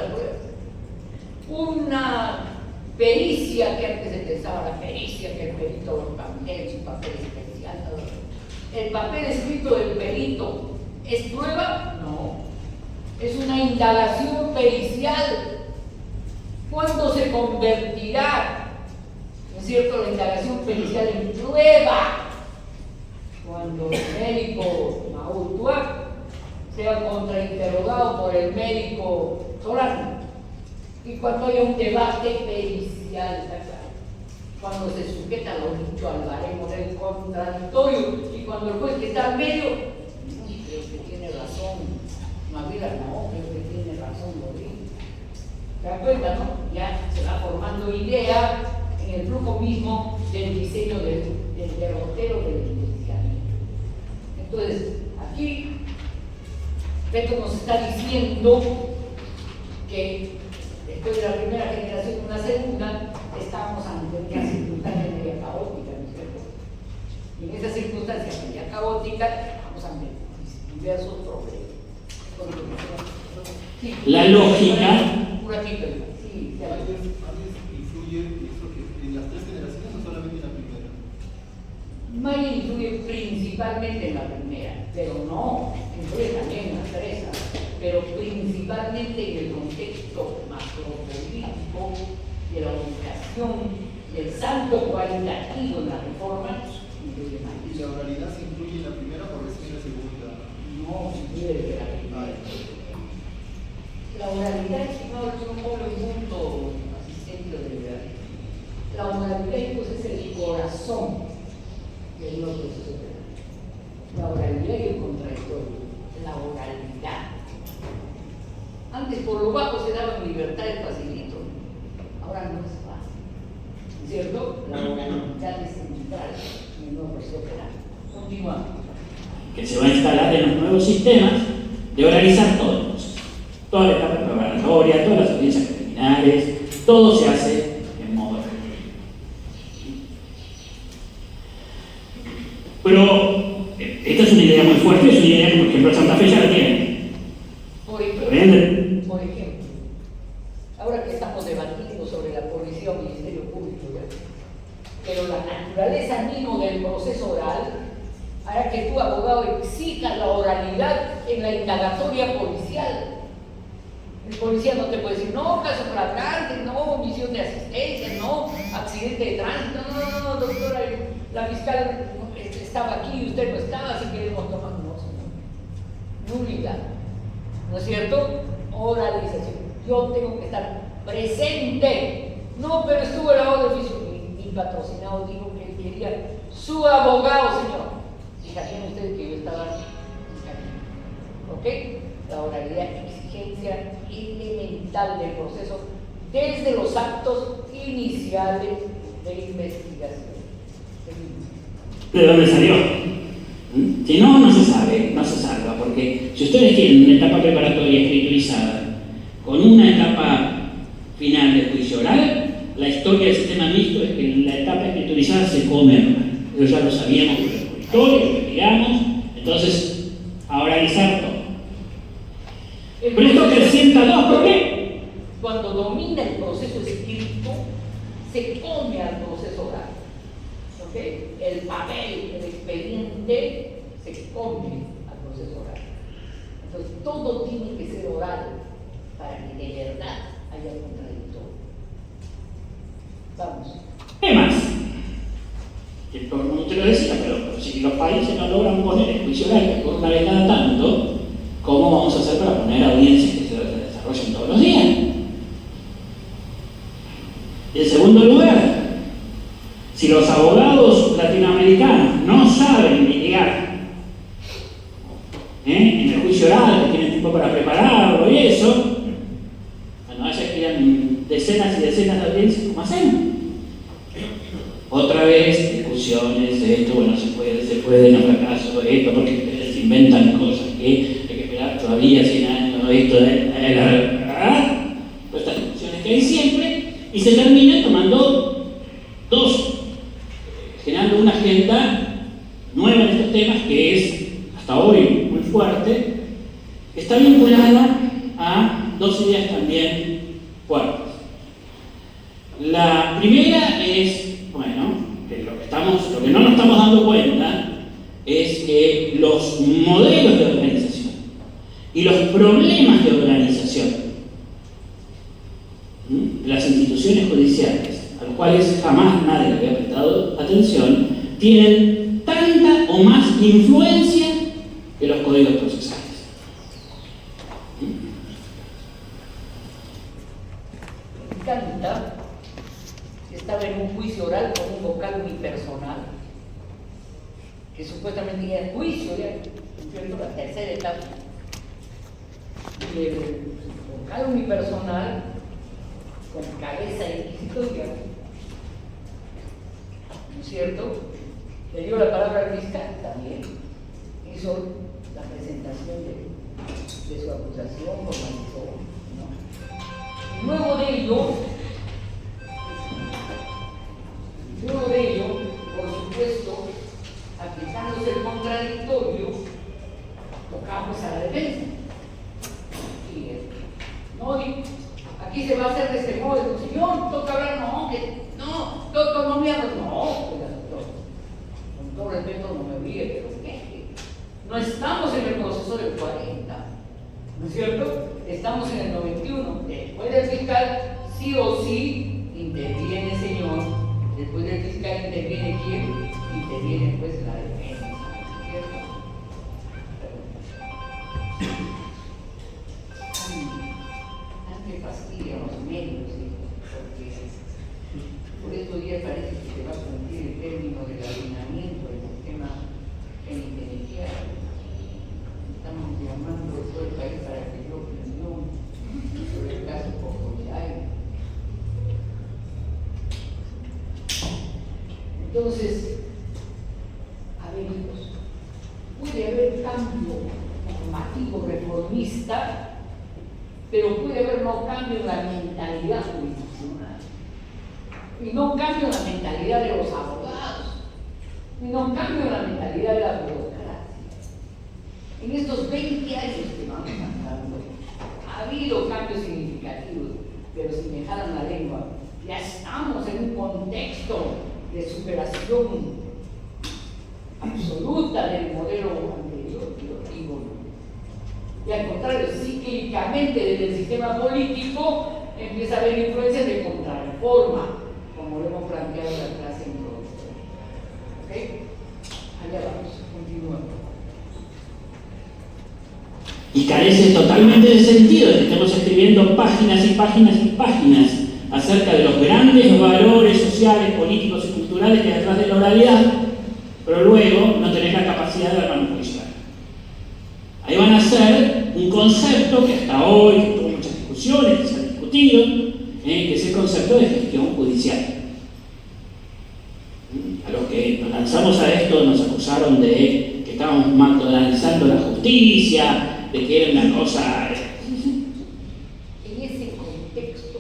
pruebas. Una pericia, que antes se pensaba la pericia, que el perito tiene su papel especial. ¿El papel escrito del perito es prueba? No. Es una indagación pericial. ¿Cuándo se convertirá, ¿no es cierto?, la indagación pericial en prueba? Cuando el médico Maultua sea contrainterrogado por el médico Solano. Y cuando haya un debate pericial, ¿está claro? Cuando se sujeta lo dicho al baremo del contradictorio y cuando el juez que está al medio, creo que tiene razón, Mavila no, creo que tiene razón, Godín. ¿Te das cuenta, no? Ya se va formando idea en el flujo mismo del diseño del derrotero del enjuiciamiento. Entonces, aquí Beto nos está diciendo que después de la primera generación y una segunda, estamos ante una circunstancia media caótica, ¿no es cierto? Y en esa circunstancia media caótica, estamos ante diversos problemas. Sí, la lógica. Un ratito, sí, ya. ¿Influye eso que en las tres generaciones o solamente en la primera? Maya influye principalmente en la primera, pero no, influye también en las tres, pero principalmente en el contexto macropolítico de la ubicación del salto cualitativo en la reforma, influye más. ¿Y la oralidad se incluye en la primera o recién en la segunda? No, influye desde la primera. La oralidad, estimado, es un pobre punto asistente de verdad. La oralidad pues, es el corazón del no proceso penal. La oralidad y el contradictorio. La oralidad. Antes por lo bajo se daban libertades facilito, ahora no es fácil. ¿Cierto? La oralidad es central en el nuevo proceso penal. Continuamos. Que se va a instalar en los nuevos sistemas de oralizar todo. Toda la etapa preparatoria, todas las audiencias preliminares, todo se hace en modo oralidad. Pero esta es una idea muy fuerte, es una idea que, por ejemplo, Santa Fe ya la tiene. Por ejemplo, ahora que estamos debatiendo sobre la policía o ministerio público, ¿ya? Pero la naturaleza mismo del proceso oral hará que tu abogado exija la oralidad en la indagatoria policial. El policía no te puede decir, no, caso flagrante, no, omisión de asistencia, no, accidente de tránsito, no, doctora, la fiscal estaba aquí y usted no estaba, así queremos tomar, no, señor. Nulidad. ¿No es cierto? Oralización. Yo tengo que estar presente. No, pero estuvo el abogado de oficio. Mi patrocinado dijo que él quería su abogado, señor. Fijarían ustedes que yo estaba aquí. ¿Ok? La oralidad, exigencia elemental del proceso desde los actos iniciales de investigación. ¿De dónde salió? Si no, no se sabe, no se salva, porque si ustedes tienen una etapa preparatoria escriturizada con una etapa final de juicio oral, la historia del sistema mixto es que la etapa escriturizada se come hermano. Eso ya lo sabíamos por la historia, lo investigamos, entonces, a oralizar todo. Pero esto acrecienta dos, ¿por qué? Cuando domina el proceso escrito, se come al proceso oral. ¿Okay? El papel, el expediente, se come al proceso oral. Entonces, todo tiene que ser oral para que de verdad haya contradictorio. Vamos. ¿Qué más? Que todo el mundo te lo decía, pero si los países no logran poner el juicio oral por una vez cada tanto, ¿cómo vamos a hacer para poner audiencias que se desarrollen todos los días? En segundo lugar, si los abogados latinoamericanos no saben litigar en el juicio oral, que tienen tiempo para prepararlo y eso, bueno, a veces quedan decenas y decenas de audiencias, ¿cómo hacemos? Otra vez, discusiones de esto, bueno, se puede, no fracaso, esto, porque se inventan cosas, que hay que esperar todavía 100 años, esto, todas estas discusiones que hay siempre, y se termina tomando generando una agenda nueva en estos temas, que es, hasta hoy, muy fuerte, está vinculada a dos ideas también fuertes. La primera es, bueno, que lo que no nos estamos dando cuenta es que los modelos de organización y los problemas de organización de las instituciones judiciales, a los cuales jamás nadie le había prestado atención, tienen tanta o más influencia que los códigos procesales. Canta estaba en un juicio oral con un vocal unipersonal, que supuestamente ya es juicio, ya, ¿cierto? La tercera etapa. Y el vocal unipersonal, con cabeza inquisitoria, ¿no es cierto? Le dio la palabra al fiscal también, hizo la presentación de su acusación, formalizó, ¿no? Luego de ello, por supuesto, aplicándose el contradictorio, tocamos a la defensa. Aquí se va a hacer de este modo, señor, toca hablar, no, toca no me hablas, no, con todo respeto no me ríe, pero ¿qué? No estamos en el proceso del 40, ¿no es cierto? Estamos en el 91. Después del fiscal, sí o sí, interviene el señor. Después del fiscal, ¿interviene quién? Interviene pues la defensa, ¿no es cierto? Me fastidian los medios, ¿sí? Porque por estos días parece que se va a cumplir el término del alineamiento del sistema penitenciario. Estamos llamando a todo el país para que yo opinión sobre el caso Pocoyay. Entonces, a ver, hijos, puede haber cambio normativo reformista, pero puede haber no cambio en la mentalidad jurisdiccional, y no cambio en la mentalidad de los abogados, y no cambio en la mentalidad de la burocracia. En estos 20 años que vamos andando, ha habido cambios significativos, pero si me jalan la lengua, ya estamos en un contexto de superación absoluta del modelo anterior, yo digo, y al contrario, cíclicamente desde el sistema político empieza a haber influencias de contrarreforma, como lo hemos planteado en la clase introductoria. ¿Ok? Allá vamos, continuamos. Y carece totalmente de sentido de que estemos escribiendo páginas y páginas y páginas acerca de los grandes valores sociales, políticos y culturales que hay detrás de la oralidad, pero luego no tenés la capacidad de armar un juicio. Ahí van a ser un concepto que hasta hoy, que tuvo muchas discusiones, que se ha discutido, que es el concepto de gestión judicial. A los que nos lanzamos a esto nos acusaron de que estábamos McDonaldizando la justicia, de que era una cosa. En ese contexto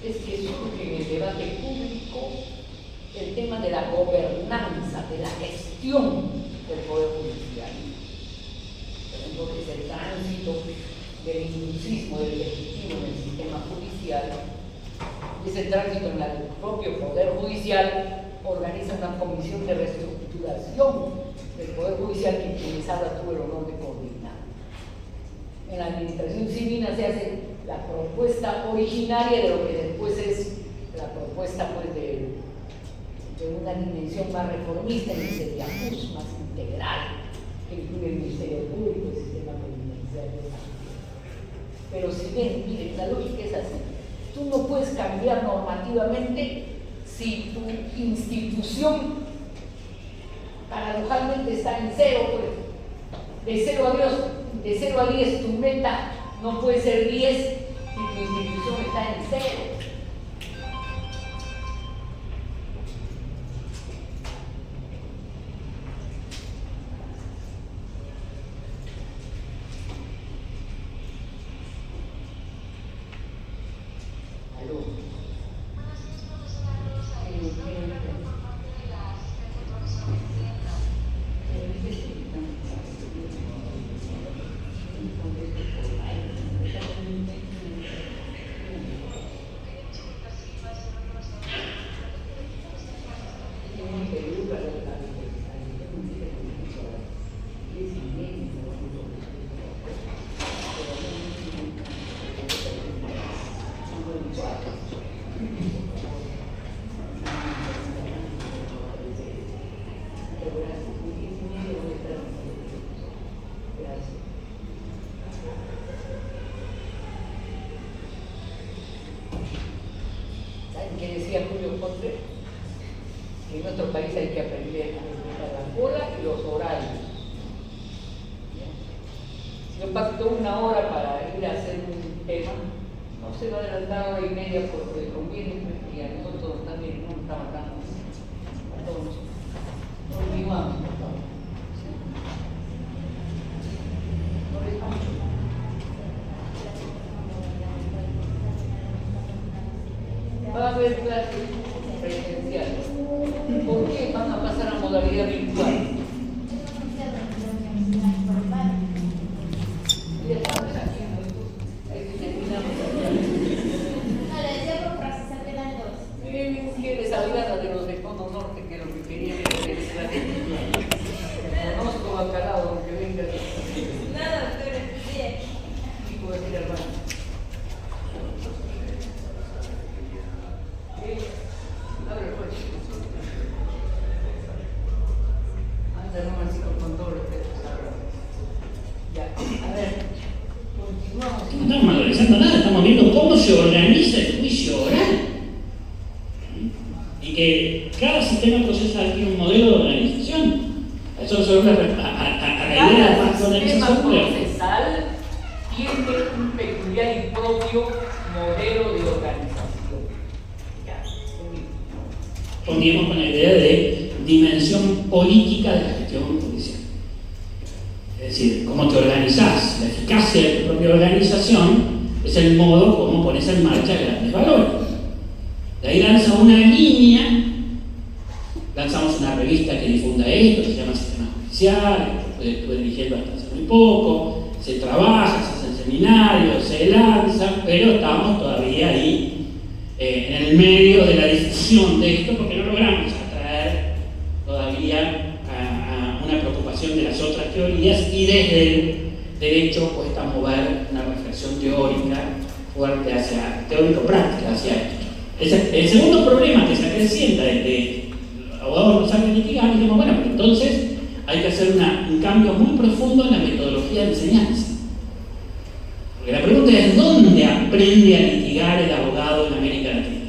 es que surge en el debate público el tema de la gobernanza, de la gestión del Poder Judicial. Porque es el tránsito del inclusismo, del legítimo en el sistema judicial, y ese tránsito en el propio Poder Judicial organiza una comisión de reestructuración del Poder Judicial que quienes ahora tuve el honor de coordinar. En la administración civil se hace la propuesta originaria de lo que después es la propuesta pues, de una dimensión más reformista, en el Seriacus, más integral, que incluye el Ministerio Público, el sistema penitenciario. Pero si ven, miren, la lógica es así. Tú no puedes cambiar normativamente si tu institución paradojalmente está en cero, pues. De 0 a 10 tu meta no puede ser 10 si tu institución está en cero. ¿Saben qué decía Julio Conte? Que en nuestro país hay que aprender a respetar la cola y los horarios. Si yo pacto 1 hora para ir a hacer un tema, no se va a adelantar 1 hora y media porque le conviene, y a nosotros también no nos está matando. A todos. No vivamos, por favor. No les mucho. Va a haber clases presenciales. ¿Por qué van a pasar a modalidad virtual? Y estamos haciendo esto. Terminamos. No, le decía por procesar de las dos. ¿Quieres hablar de los de Cono Norte que lo que querían era conozco Bacalao, aunque venga. Nada, pero bien. ¿Qué puedo decir, hermano? Abre el coche. Anda, no me sigo con todo respeto. Ya, a ver, continuamos. No estamos analizando nada, estamos viendo cómo se organiza el juicio oral. Y que cada sistema procesal tiene un modelo de organización. Eso no se logra a la idea de la Cada sistema organización. procesal tiene un peculiar y propio modelo de organización. Ya, Continuemos con la idea de dimensión política de la gestión judicial. Es decir, cómo te organizás, la eficacia de tu propia organización es el modo como pones en marcha grandes valores. De ahí lanza una línea, lanzamos una revista que difunda esto, que se llama Sistema Judicial, que estuve dirigiendo hasta hace muy poco, se trabaja, se hacen seminarios, se lanza, pero estamos todavía ahí en el medio de la difusión de esto porque no logramos atraer todavía a una preocupación de las otras teorías y desde el derecho cuesta mover una reflexión teórica fuerte hacia, teórico-práctica hacia esto. El segundo problema que se acrecienta desde abogados no saben litigar, y decimos, bueno, pero entonces hay que hacer un cambio muy profundo en la metodología de enseñanza. Porque la pregunta es, ¿dónde aprende a litigar el abogado en América Latina?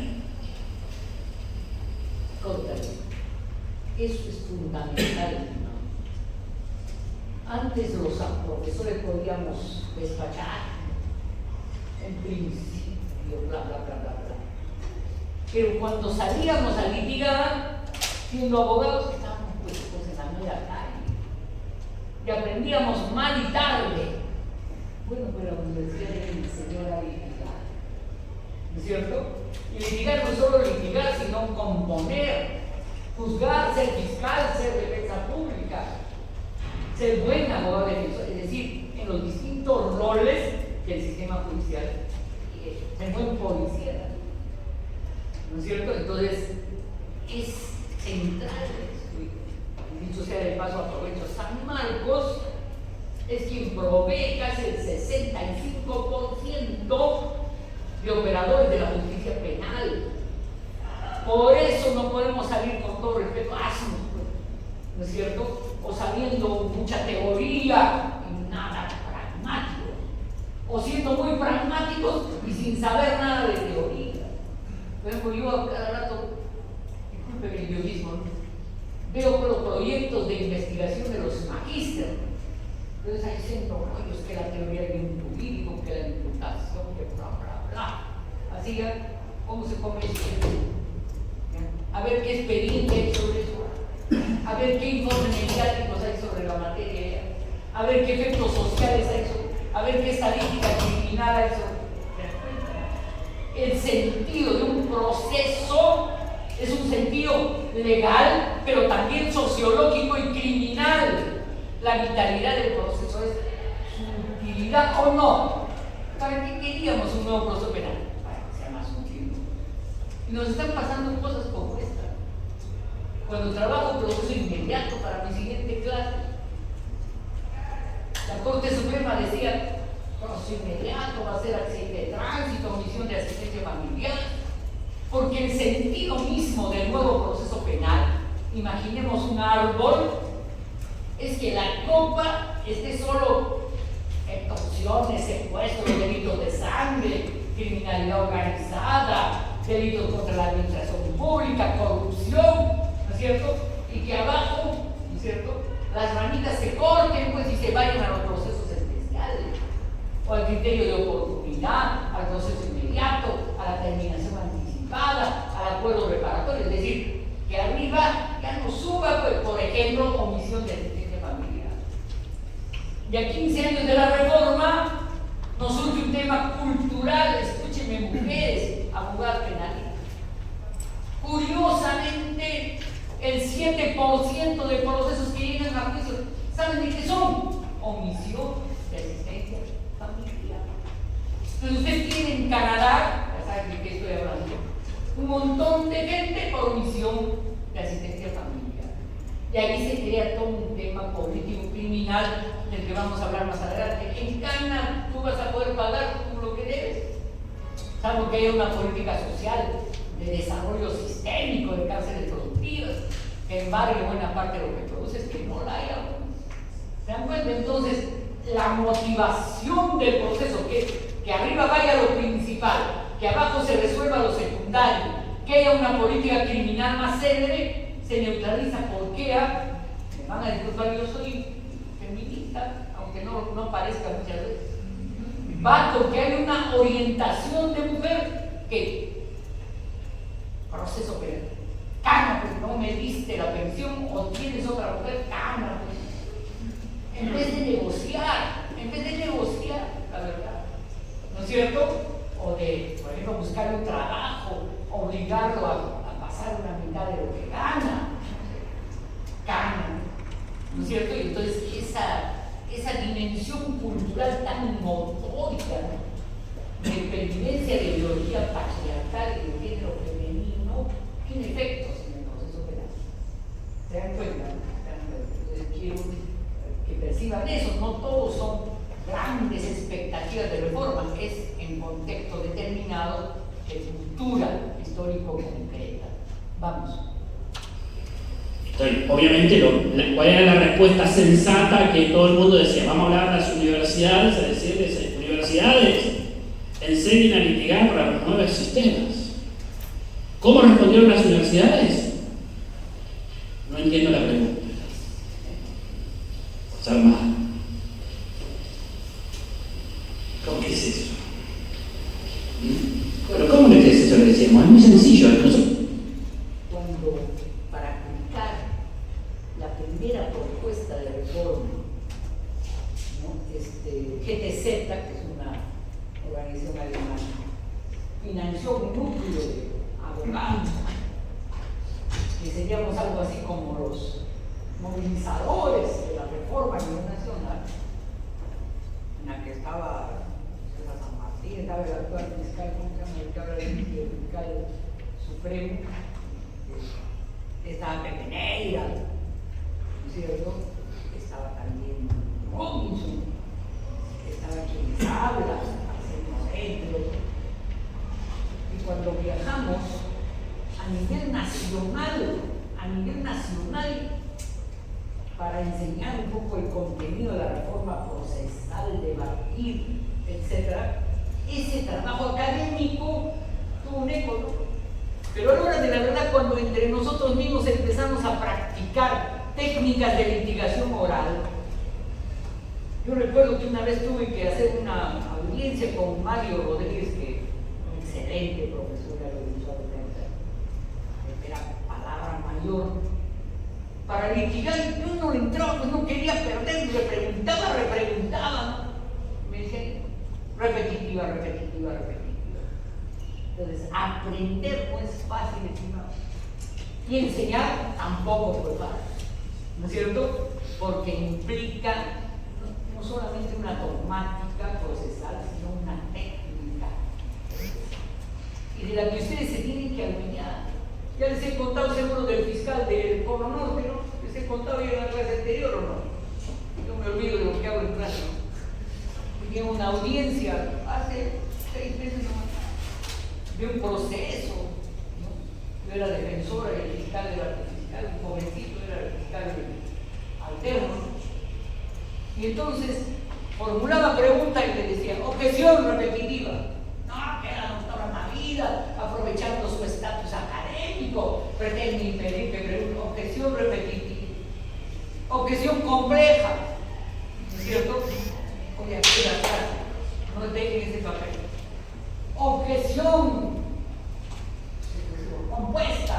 Eso es fundamental. Antes los profesores podíamos despachar en principio, bla, bla, bla, bla, bla. Pero cuando salíamos a litigar, siendo abogados, estábamos puestos en la mera calle. Y aprendíamos mal y tarde. Bueno, pues la universidad me enseñó a litigar. ¿No es cierto? Y litigar no es solo litigar, sino componer, juzgar, ser fiscal, ser defensa pública, ser buen abogado defensor, es decir, en los distintos roles del sistema judicial, ser buen policía. ¿No es cierto? Entonces, es central esto. Dicho sea de paso, aprovecho, San Marcos es quien provee casi el 65% de operadores de la justicia penal. Por eso no podemos salir con todo respeto ácidos, ¿no es cierto? O sabiendo mucha teoría y nada pragmático. O siendo muy pragmáticos y sin saber nada de teoría. Por ejemplo, yo a cada rato, disculpen el yoísmo, veo los proyectos de investigación de los magísteres. Entonces ahí dicen rollos que la teoría del jurídico, que la imputación, que bla, bla, bla. Así ya, ¿cómo se come eso? A ver qué experiencia hay sobre eso, a ver qué informes mediáticos hay sobre la materia, a ver qué efectos sociales hay sobre, a ver qué estadística criminal hay sobre. El sentido de un proceso es un sentido legal, pero también sociológico y criminal. La vitalidad del proceso es su utilidad o no. ¿Para qué queríamos un nuevo proceso penal? Para que sea más útil. Y nos están pasando cosas como esta. Cuando trabajo proceso inmediato para mi siguiente clase, la Corte Suprema decía, proceso inmediato va a ser accidente de tránsito, omisión de asistencia familiar, porque el sentido mismo del nuevo proceso penal, imaginemos un árbol, es que la copa esté solo extorsiones, secuestros, delitos de sangre, criminalidad organizada, delitos contra la administración pública, corrupción, ¿no es cierto? Y que abajo, ¿no es cierto?, las ramitas se corten pues y se vayan a los procesos especiales, o al criterio de oportunidad, al proceso inmediato, a la terminación anticipada, al acuerdo reparatorio, es decir, que arriba ya no suba, pues, por ejemplo, omisión de asistencia familiar. Y a 15 años de la reforma nos surge un tema cultural, escúchenme mujeres, abogadas penalistas. Curiosamente, el 7% de procesos que llegan a juicio, ¿saben de qué son? Omisión de asistencia familiar. Entonces usted tiene en Canadá, ya saben de qué estoy hablando, un montón de gente por omisión de asistencia familiar. Y ahí se crea todo un tema político criminal del que vamos a hablar más adelante. En Canadá tú vas a poder pagar lo que debes, salvo que haya una política social de desarrollo sistémico de cárceles productivas, que embargue buena parte de lo que produce, es que no la haya. ¿Se dan cuenta? Entonces, la motivación del proceso, que arriba vaya lo principal, que abajo se resuelva lo secundario, que haya una política criminal más célebre, se neutraliza. ¿Por qué? Me van a disculpar, yo soy feminista, aunque no parezca muchas veces. Va porque hay una orientación de mujer que proceso penal. Cana, pues no me diste la pensión, o tienes otra mujer, cana, pues. En vez de negociar, la verdad, ¿no es cierto? O de, por ejemplo, buscar un trabajo, obligarlo a pasar una mitad de lo que gana, ¿no es cierto? Y entonces esa dimensión cultural tan notórica, ¿no?, de pervivencia de ideología patriarcal y de género femenino, tiene efectos en el proceso penal. ¿Se dan cuenta? Quiero que perciban eso. No todos son grandes expectativas de reforma, es en contexto determinado de cultura histórico concreta. Vamos. Entonces, obviamente, ¿cuál era la respuesta sensata que todo el mundo decía? Vamos a hablar de las universidades, a decirles, universidades, enseñen a litigar para los nuevos sistemas. ¿Cómo respondieron las universidades? No entiendo la pregunta. Salma, ¿cómo que es eso? Pero ¿cómo le crees eso? Le decíamos, es muy sencillo. Cuando para aplicar la primera propuesta de reforma, ¿no?, GTZ, que es una organización alemana, financió un núcleo de abogados, que seríamos algo así como los movilizadores de la reforma a nivel nacional, en la que estaba César San Martín, estaba el actual fiscal, ¿cómo se llama? El que ahora es el fiscal supremo, estaba Pepe Neira, ¿no es cierto? Estaba también Robinson, estaba quien les habla, Marcelo Centro. Y cuando viajamos a nivel nacional, para enseñar un poco el contenido de la reforma procesal, debatir, etc., ese trabajo académico tuvo un eco, ¿no? Pero a la hora de la verdad, cuando entre nosotros mismos empezamos a practicar técnicas de litigación oral, yo recuerdo que una vez tuve que hacer una audiencia con Mario Rodríguez, que es un excelente profesor de audiovisual, era palabra mayor, para litigar, y yo no entraba, pues no quería perder, repreguntaba, ¿no? Me decían repetitiva. Entonces, aprender no es fácil encima, y enseñar tampoco fue fácil, ¿no es cierto? Porque implica no solamente una dogmática procesal, sino una técnica, y de la que ustedes se tienen que adueñar. Ya les he contado seguro del fiscal del Polo Norte, ¿no? Les he contado ya en la clase anterior, ¿o no? Yo me olvido de lo que hago en clase, ¿no? Tenía una audiencia hace 6 meses nomás, de un proceso, ¿no? Yo era defensora y el fiscal era el fiscal, un jovencito era el fiscal alterno, ¿no? Y entonces formulaba preguntas y le decía, objeción repetitiva. No, que la doctora Mavida, aprovechando su estatus académico, pretende impedir que pregunte. Objeción repetitiva. Objeción compleja. ¿No es cierto? Oye, aquí la clase, no dejen ese papel. Objeción compuesta,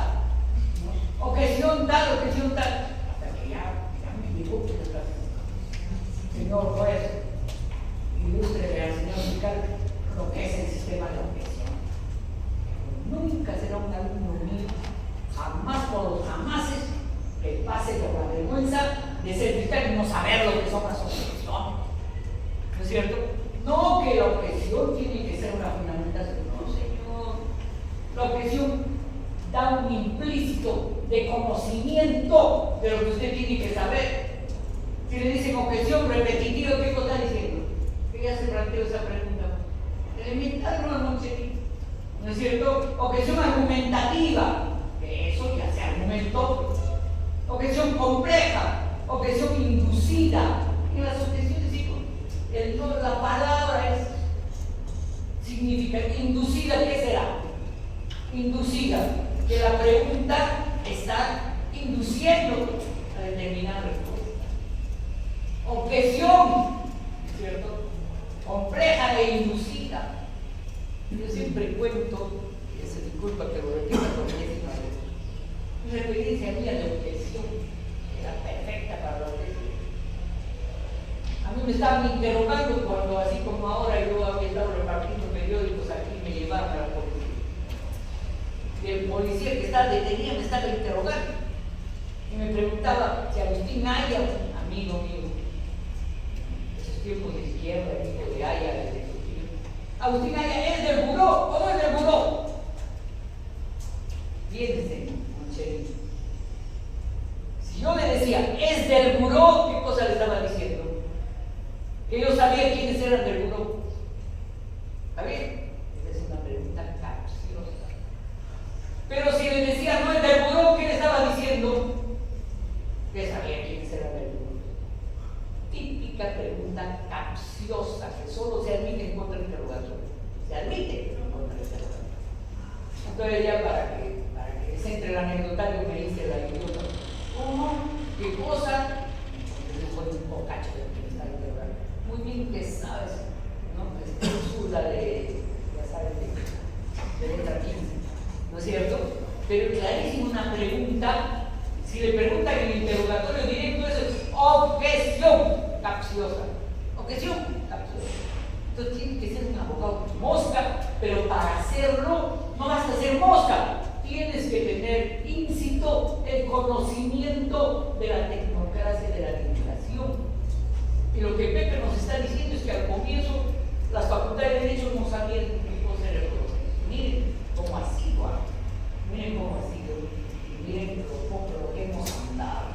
¿no? Objeción tal, hasta que ya me llegó que señor juez, ilústrele al señor fiscal lo que es el sistema de objeción. Nunca será un alumno mío, jamás por los jamases, que pase por la vergüenza de ser fiscal y no saber lo que son las objeciones. ¿No es cierto? No que la objeción tiene que ser una fundamentación, no señor. La objeción da un implícito de conocimiento de lo que usted tiene que saber. Si le dicen objeción repetitiva, ¿qué está diciendo? Que ya se planteó esa pregunta. Elemental ¿no es cierto? Objeción argumentativa, que eso ya se argumentó. Objeción compleja, objeción inducida. En las objeciones, chicos, la palabra significa inducida, ¿qué será? Inducida, que la pregunta está induciendo a determinada respuesta. Objeción, ¿cierto? Compleja e inducida. Yo siempre cuento, y se disculpa que lo repita por décima vez, una experiencia mía de objeción era perfecta para la objeción. A mí me estaban interrogando cuando, así como ahora, yo había estado repartiendo periódicos aquí, me llevaron a la policía. Y el policía que estaba detenido me estaba interrogando y me preguntaba si Agustín Aya, amigo mío, tiempos de izquierda, hijo de Aya, de Agustín Aya, ¿es del buró o no es del buró? Fíjense, Moncherito. Si yo le decía, ¿es del buró? ¿Qué cosa le estaba diciendo? Que yo sabía quiénes eran del buró. ¿Está bien? Esa es una pregunta capciosa. Pero si le decía, no es del buró, ¿qué le estaba diciendo? Que sabía quiénes eran del buró. Típica pregunta capciosa que solo se admite en contra del interrogatorio. Se admite en contra del interrogatorio. Entonces ya para que se entre el anecdotario me dice la idiota, ¿cómo? ¿Qué cosa? Entonces fue un bocacho de que me está interrogando. Muy bien que sabes, ¿no? Úrsula de, ya sabes, de letra 15, ¿no es cierto? Pero clarísimo una pregunta. Si le preguntan en el interrogatorio directo, eso es objeción capciosa. Objeción capciosa. Entonces tiene que ser un abogado mosca, pero para hacerlo no basta ser mosca. Tienes que tener íncito el conocimiento de la tecnocracia de la litigación. Y lo que Pepe nos está diciendo es que al comienzo las facultades de Derecho no sabían qué cosa era el proceso. Miren cómo ha sido, miren cómo ha sido. Miren lo que hemos andado.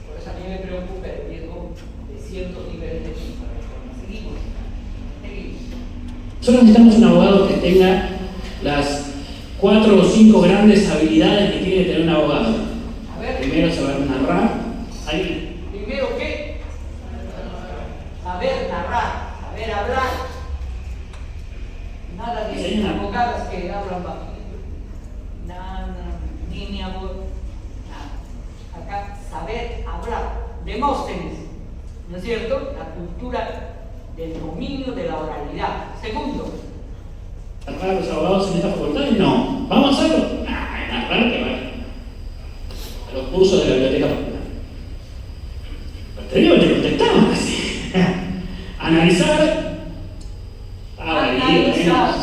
Por eso a mí me preocupa el riesgo de ciertos niveles de reforma. Seguimos. Solo necesitamos un abogado que tenga las 4 o 5 grandes habilidades que tiene que tener un abogado. A ver. Primero, saber narrar. Ahí. Primero, ¿qué? Saber narrar, saber hablar. Nada de abogadas que hablan bajo. Nada. teníamos nada. Acá, saber hablar. Demóstenes, ¿no es cierto? La cultura del dominio de la oralidad. Segundo, ¿para los abogados en esta facultad? No. ¿Vamos a hacerlo? Ah, es más raro que vaya a los cursos de la biblioteca popular. Pero te digo, te contestaban así. Analizar. Analizar.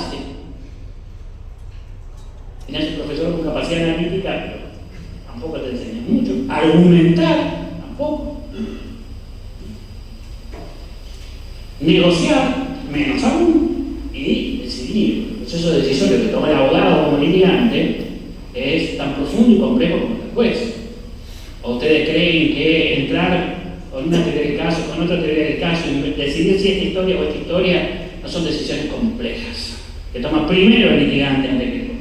Tenías un profesor con capacidad analítica, pero tampoco te enseña mucho. Argumentar, tampoco. Negociar, menos aún. Y decidir. El proceso decisorio que toma el abogado como litigante es tan profundo y complejo como el juez. ¿O ustedes creen que entrar con una teoría del caso, con otra teoría del caso, y decidir si esta historia o esta historia no son decisiones complejas? Que toma primero el litigante antes que el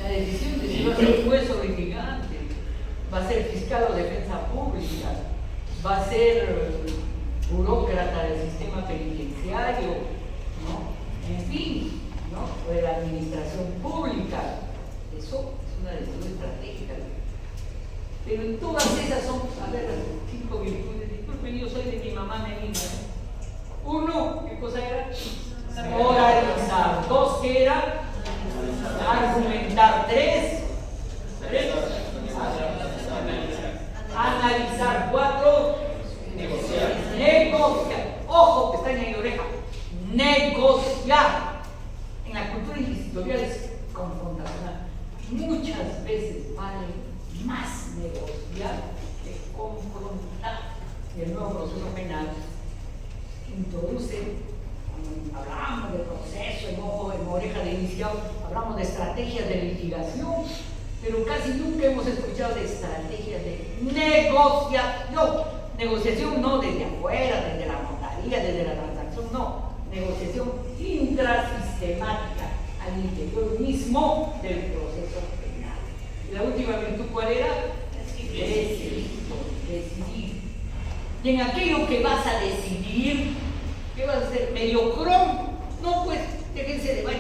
la decisión de si va a ser juez o litigante, va a ser fiscal o defensa pública, va a ser burócrata del sistema penitenciario, ¿no? En fin, ¿no? O de la administración pública. Eso es una decisión estratégica. Pero en todas esas son, a ver, las 5 virtudes. Disculpen, yo soy de mi mamá Melina. Uno, ¿qué cosa era? Oralizar. Dos, ¿qué era? Argumentar. Tres, analizar. Cuatro, negociar. Ojo, que está en mi oreja. Negociar. En la cultura inquisitorial es confrontacional. Muchas veces vale más negociar que confrontar. Y el nuevo proceso penal introduce, cuando hablamos de proceso en oreja de iniciado, hablamos de estrategias de litigación, pero casi nunca hemos escuchado de estrategias de negociación. Negociación no desde afuera, desde la notaría, desde la transacción, no. Negociación intrasistemática al interior mismo del proceso penal. Y la última virtud, ¿cuál era? Decidir. Y en aquello que vas a decidir, ¿qué vas a hacer? ¿Mediocrón? No, pues, déjense de baño.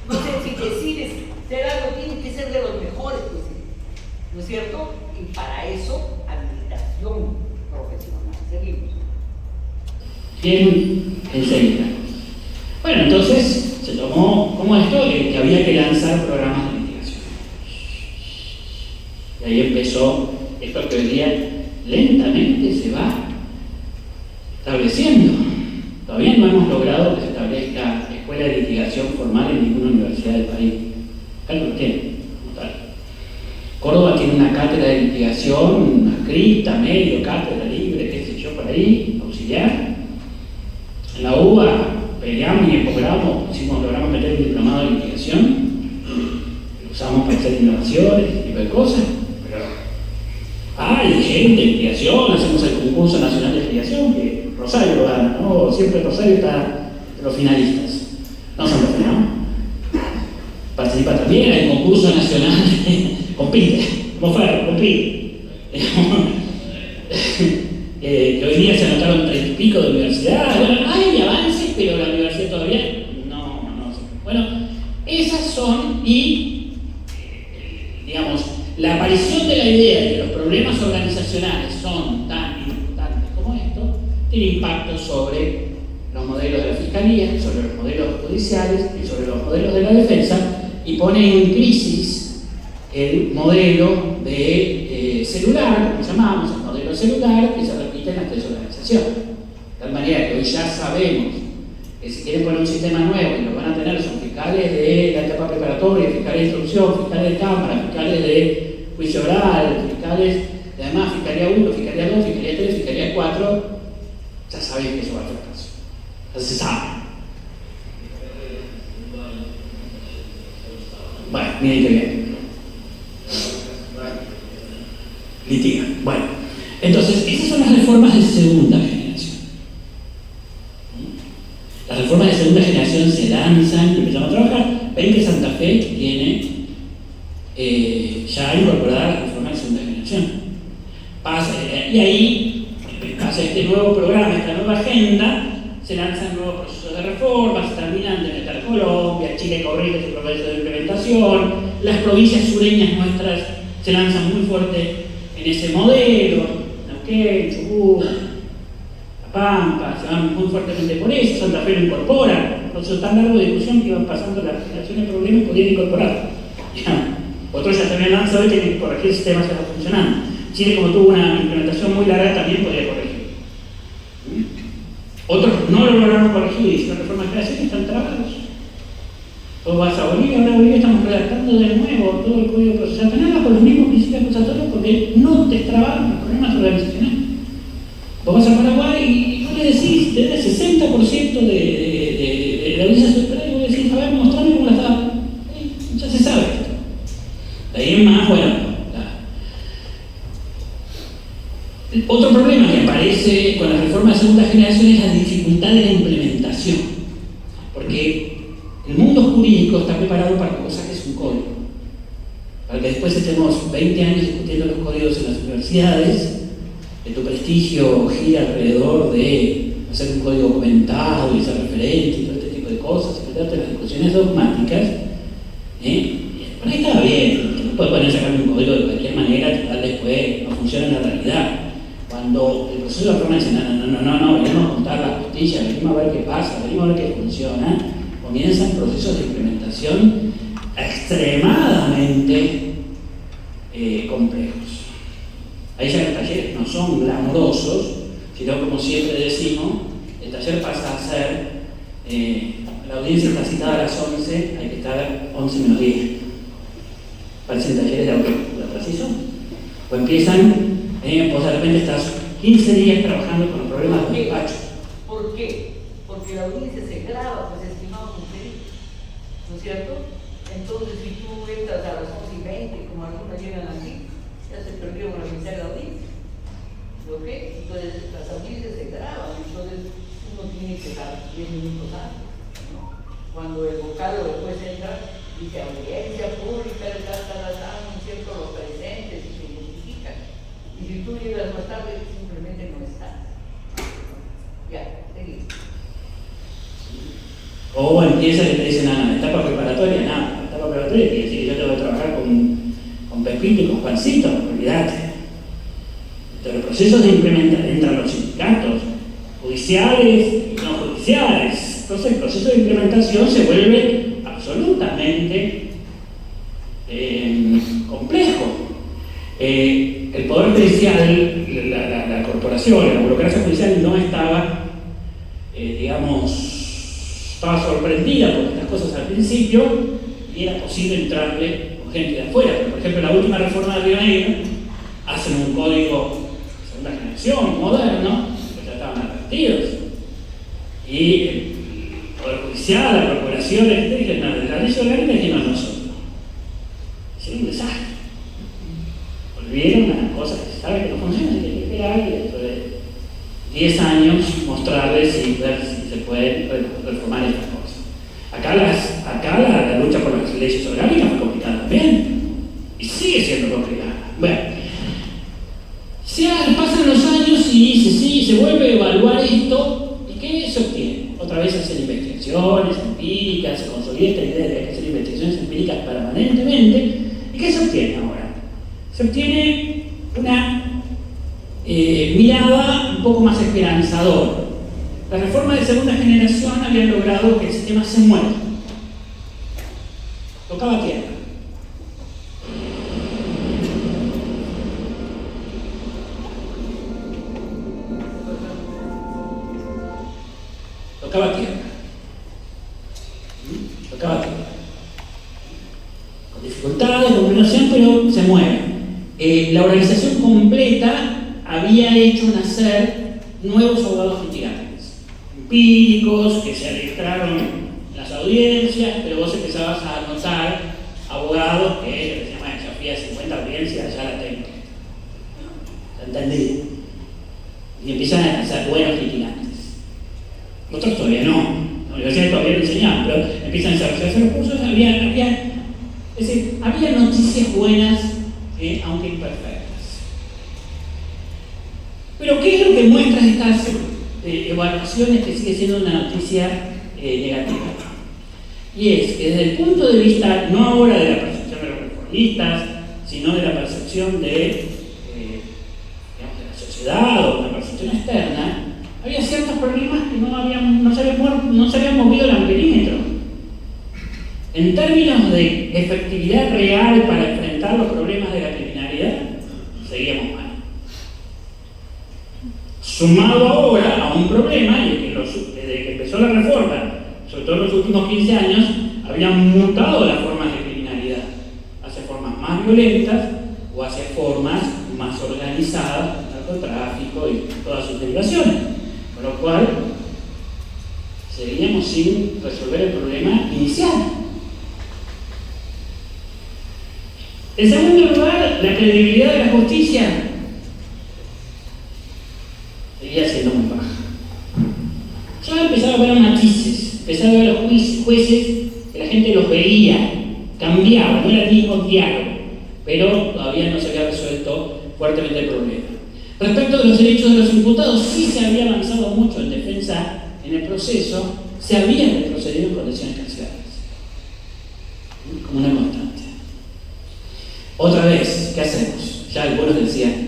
No sé, si decides ser algo, tiene que ser de los mejores, pues, ¿no es cierto? Y para eso, habilitación profesional. Seguimos. ¿Quién enseña? Bueno, entonces se tomó como esto que había que lanzar programas de litigación. Y ahí empezó esto que hoy día lentamente se va estableciendo. Todavía no hemos logrado que se establezca escuela de litigación formal en ninguna universidad del país. Algo lo tiene, como tal. Córdoba tiene una cátedra de litigación adscrita, medio, cátedra libre, qué sé yo, por ahí, auxiliar. En la UBA peleamos y empujamos, logramos meter un diplomado de litigación, lo usamos para hacer innovaciones, ese tipo de cosas. Pero hay gente de litigación, hacemos el concurso nacional de litigación, que Rosario lo gana, ¿no? Siempre Rosario está entre los finalistas. No son los finalistas. Participa también, hay concurso nacional, compite, como Ferro, compite. Que hoy día se anotaron 30 y pico de universidades. Bueno, hay avances, pero la universidad todavía no. Bueno, esas son, y digamos, la aparición de la idea de que los problemas organizacionales son tan importantes como esto, tiene impacto sobre los modelos de la fiscalía, sobre los modelos judiciales y sobre los modelos de la defensa, y pone en crisis el modelo de celular, como llamamos, el modelo celular, que se repite en las tres organizaciones. De tal manera que hoy ya sabemos que si quieren poner un sistema nuevo, y lo van a tener, son fiscales de la etapa preparatoria, fiscales de instrucción, fiscales de cámara, fiscales de juicio oral, fiscales de además fiscalía 1, fiscalía 2, fiscalía 3, fiscalía 4, ya saben que eso va a tener caso. Ya se sabe. Bueno, miren qué bien. Litiga. Bueno, entonces, esas son las reformas de segunda generación. Las reformas de segunda generación se lanzan y empezamos a trabajar. Ven que Santa Fe tiene ya incorporada la reforma de segunda generación. Y ahí pasa este nuevo programa, esta nueva agenda, se lanzan nuevos procesos de reforma, se terminan de meter Colombia, Chile corrige su proceso de implementación, las provincias sureñas nuestras se lanzan muy fuerte en ese modelo, Neuquén, Chubut, La Pampa, se van muy fuertemente por eso, Santa Fe lo incorpora, un proceso tan largo de discusión que iban pasando las generaciones de problemas y podían incorporar. Otros ya se habían lanzado y tienen que corregir el sistema, se va funcionando. Chile, como tuvo una implementación muy larga, también podía corregir. Otros no lo lograron corregir y hicieron reformas de creación y están trabados. O vas a Bolivia, ahora en Bolivia estamos redactando de nuevo todo el código procesal penal con los mismos principios acusatorios porque no destrabaron los problemas organizacionales. Vos vas a Paraguay y vos le decís, te da el 60% de la audiencia superior y vos le decís, a ver, mostrame cómo la estaba. Ya se sabe esto. De ahí en más, bueno. Otro problema que aparece con la reforma de segunda generación es la dificultad de la implementación. Porque el mundo jurídico está preparado para que vos saques un código. Para que después estemos 20 años discutiendo los códigos en las universidades, que tu prestigio gira alrededor de hacer un código comentado y ser referente y todo este tipo de cosas, meterte en las discusiones dogmáticas. Por ahí estaba bien, no puedes poner a sacar un código de cualquier manera, total después no funciona en la realidad. Cuando el proceso de reforma dice, no, venimos a juntar las costillas, venimos a ver qué pasa, venimos a ver qué funciona, comienzan procesos de implementación extremadamente complejos. Ahí ya los talleres no son glamorosos, sino como siempre decimos, el taller pasa a ser, la audiencia está citada a las 11, hay que estar 11 menos 10. Parecen talleres de autoayuda, así son. O empiezan, vos de repente estás 15 días trabajando con los problemas del despacho. ¿Por qué? Porque la audiencia se graba, pues estimado usted, ¿no es cierto? Entonces, si tú entras a las 11:20, como algunos llegan así, ya se perdió una mitad de la audiencia. ¿Ok? Entonces, las audiencias se graban, entonces uno tiene que estar 10 minutos antes, ¿no? Cuando el vocablo después entra, dice audiencia pública, un cierto los presentes y se identifican. Y si tú llegas más tarde, simplemente no estás. Ya, seguimos. O empieza y te dicen, la etapa preparatoria, nada, la etapa preparatoria quiere decir que yo tengo que trabajar con Pepito y con Juancito, olvídate. Entre los procesos de implementación entran los sindicatos, judiciales y no judiciales. Entonces el proceso de implementación se vuelve absolutamente complejo. El Poder Judicial, la corporación, la burocracia judicial no estaba, estaba sorprendida por estas cosas al principio y era posible entrarle con gente de afuera. Pero, por ejemplo, la última reforma de Río Negro hacen un código de segunda generación, moderno, que ya estaban advertidos. Y el Poder Judicial, la corporación, dicen, no, de la ley orgánica dijimos nosotros. Hicieron un desastre. Volvieron a las cosas que se sabe que no funcionan, y que hay que esperar y dentro de 10 años mostrarles y ver si se pueden reformar estas cosas. Acá la lucha por las leyes orgánicas fue complicada también. Y sigue siendo complicada. Bueno, pasan los años y se vuelve a evaluar esto. ¿Y qué se obtiene? Otra vez hacen investigaciones empíricas, se consolida esta idea de que hay que hacer investigaciones empíricas permanentemente. ¿Y qué se obtiene ahora? Se obtiene una mirada un poco más esperanzadora. Las reformas de segunda generación habían logrado que el sistema se muera. Tocaba tierra. Tocaba tierra. Con dificultades, con presión, pero se mueve. La organización completa había hecho nacer nuevos abogados litigantes, empíricos, que se registraron en las audiencias, pero vos empezabas a anotar abogados que decían, bueno, ya fui a 50 audiencias, ya la tengo. ¿Se entendí? Y empiezan a ser buenos litigantes. Otros todavía no. La universidad todavía no enseñaba, pero empiezan a desarrollarse los cursos. Había noticias buenas, aunque imperfectas. Pero ¿qué es lo que muestran estas evaluaciones que sigue siendo una noticia negativa. Y es que desde el punto de vista, no ahora de la percepción de los reformistas, sino de la percepción de la sociedad o una percepción externa, había ciertos problemas que no se habían movido el amperímetro. En términos de efectividad real para enfrentar los problemas de la criminalidad, seguíamos mal. Sumado ahora a un problema, y que desde que empezó la reforma, sobre todo en los últimos 15 años, habían mutado las formas de criminalidad hacia formas más violentas o hacia formas más organizadas, narcotráfico y todas sus derivaciones. Con lo cual, seguíamos sin resolver el problema inicial. En segundo lugar, la credibilidad de la justicia seguía siendo muy baja. Ya empezaba a ver matices, empezaba a ver a los jueces que la gente los veía, cambiaba, no era el mismo diálogo, pero todavía no se había resuelto fuertemente el problema. Respecto de los derechos de los imputados, sí se había avanzado mucho en defensa en el proceso, se había retrocedido en condiciones carcelarias, como una constante. Otra vez, ¿qué hacemos? Ya algunos decían,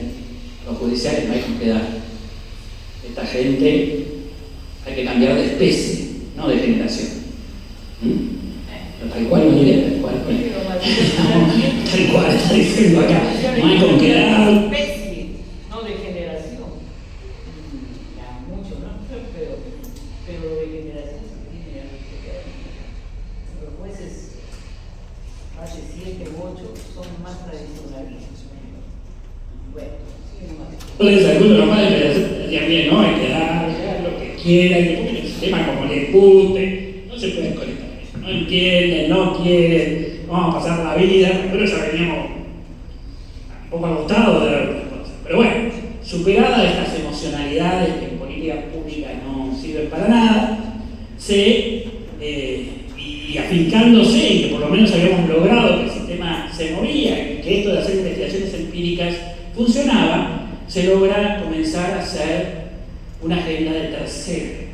los judiciales no hay con qué dar. Esta gente hay que cambiar de especie, no de generación. Pero tal cual no diré, tal cual. Tal cual, está diciendo acá. No hay con qué dar. Especie, no de generación. Ya, mucho, ¿no? Pero de generación se tiene que quedar. Los jueces, hace 7 u 8, son más tradicionalistas. Bueno, sí, más. Entonces, algunos normales decían bien, no, hay que dar lo que quiera, y que pongan el sistema como les guste, no se pueden conectar eso, no entienden, no quieren, vamos a pasar la vida, pero ya veníamos un poco agotados de algunas cosas. Pero bueno, superadas estas emocionalidades que en política pública no sirven para nada, y afincándose en que por lo menos habíamos logrado que el sistema se movía, y que esto de hacer investigaciones empíricas funcionaba, se logra comenzar a hacer una agenda de tercera generación.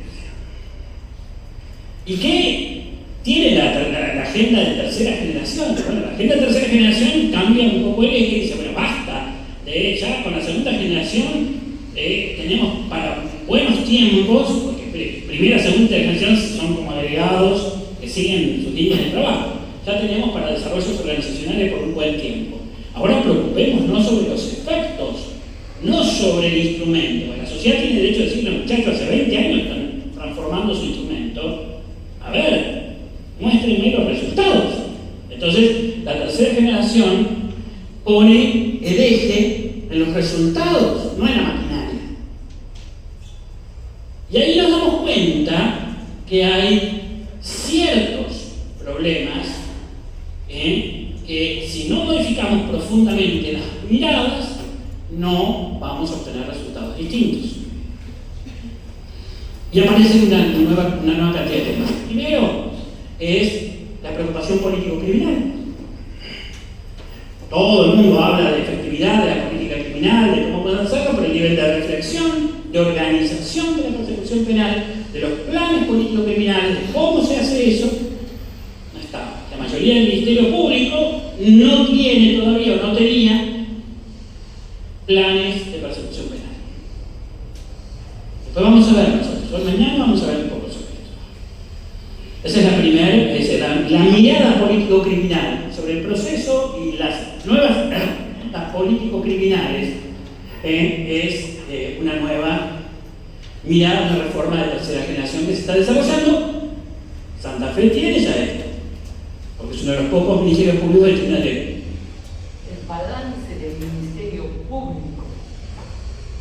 ¿Y qué tiene la agenda de tercera generación? Bueno, la agenda de tercera generación cambia un poco el eje y dice, bueno, basta, ya con la segunda generación tenemos para buenos tiempos, porque primera y segunda generación son como agregados que siguen sus líneas de trabajo, ya tenemos para desarrollos organizacionales por un buen tiempo. Ahora preocupémonos sobre los efectos, no sobre el instrumento. La sociedad tiene derecho a decirle, muchachos, hace 20 años están transformando su instrumento. A ver, muéstrenme los resultados. Entonces, la tercera generación pone el eje en los resultados, no en la maquinaria. Y ahí nos damos cuenta que hay ciertos problemas que si no modificamos profundamente las miradas, no vamos a obtener resultados distintos. Y aparece una nueva cantidad de temas. Primero es la preocupación político-criminal. Todo el mundo habla de efectividad de la política criminal, de cómo pueden hacerlo, pero el nivel de reflexión, de organización de la persecución penal, de los planes político-criminales, de cómo se hace eso, no está. La mayoría del Ministerio Público no tiene todavía o no tenía planes de persecución penal. Después vamos a ver nosotros, hoy mañana vamos a ver un poco sobre esto. Esa es la primera, la mirada político-criminal sobre el proceso y las nuevas herramientas político-criminales es una nueva mirada, una reforma de tercera generación que se está desarrollando. Santa Fe tiene ya esto, porque es uno de los pocos ministerios públicos que tiene una ley. El balance del Ministerio Público,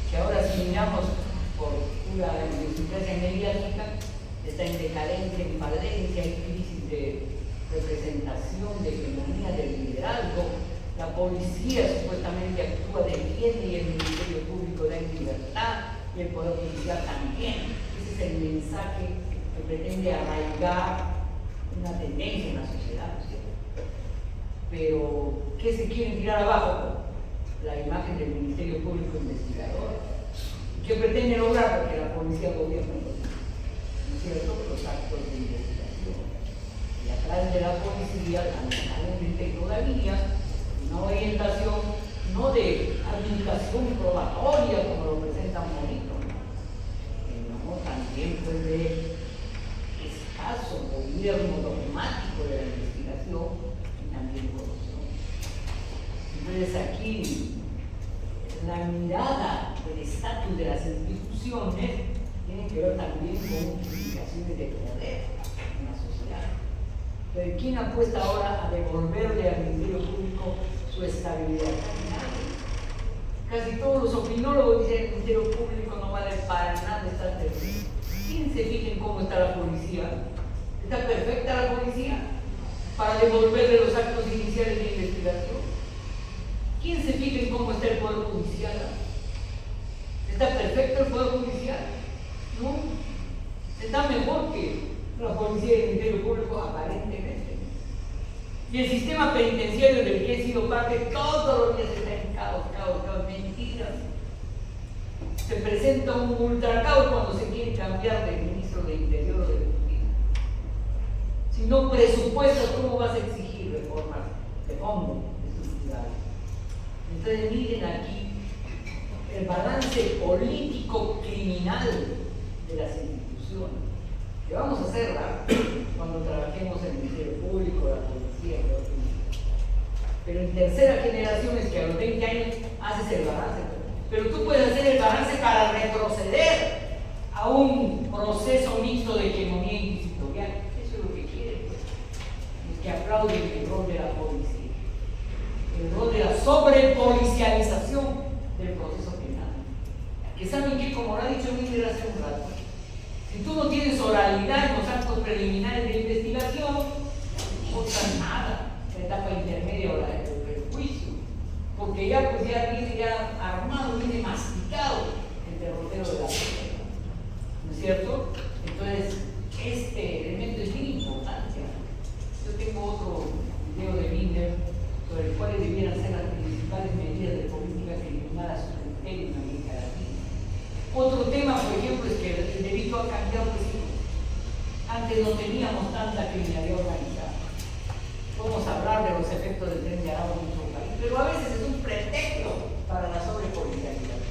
que ahora si miramos por pura idiosincrasia mediática, está en decadencia, en falencia, hay crisis de representación, de hegemonía, de liderazgo. La policía supuestamente actúa, defiende y el Ministerio Público da en libertad y el Poder Judicial también. Ese es el mensaje que pretende arraigar una tendencia en la sociedad, ¿cierto? Pero, ¿qué se quiere tirar abajo? La imagen del Ministerio Público Investigador. ¿Qué pretende lograr? Porque la policía gobierna, ¿no es cierto?, los actos de investigación. Y a través de la policía, lamentablemente todavía, una orientación no de habilitación probatoria como lo presenta Monito, no, también pues de escaso gobierno dogmático de la investigación y también corrupción. Entonces aquí la mirada del estatus de las instituciones tiene que ver también con implicaciones de poder en la sociedad. Pero ¿quién apuesta ahora a devolverle al Ministerio Público su estabilidad? Casi todos los opinólogos dicen que el Ministerio Público no vale para nada, está terrible. ¿Quién se fija en cómo está la policía? ¿Está perfecta la policía para devolverle los actos iniciales de investigación? ¿Quién se fija en cómo está el Poder Judicial? ¿Está perfecto el Poder Judicial? No. Está mejor que la policía y el Ministerio Público aparentemente. Y el sistema penitenciario del que he sido parte todos los días está en caos, mentiras. Se presenta un ultracaos cuando se quiere cambiar de ministro de Interior o de Justicia. Si no presupuestas, ¿cómo vas a exigir reformas de fondo estructurales? Entonces miren aquí el balance político criminal de las instituciones, que vamos a hacerla cuando trabajemos en el Ministerio Público, la policía, pero en tercera generación es que a los 20 años haces el balance, pero tú puedes hacer el balance para retroceder a un proceso mixto de hegemonía inquisitorial. Eso es lo que quieren, pues, los que aplauden el rol de la policía, el rol de la sobrepolicialización del proceso penal. Que saben que, como lo ha dicho Miller hace un rato, si tú no tienes oralidad en los actos preliminares de investigación, no pasa nada en la etapa intermedia o el juicio, porque ya viene ya armado, viene masticado el derrotero de la pena, ¿no es cierto? Entonces, este elemento es bien importante. Yo tengo otro video de Miller sobre cuáles debieran ser las principales medidas de política criminal a su criterio en América Latina. Otro tema, por ejemplo, es que el delito ha cambiado de signo. Antes no teníamos tanta criminalidad organizada. Podemos hablar de los efectos del tren de Aragua en nuestro país, pero a veces es un pretexto para la sobrepolicialización.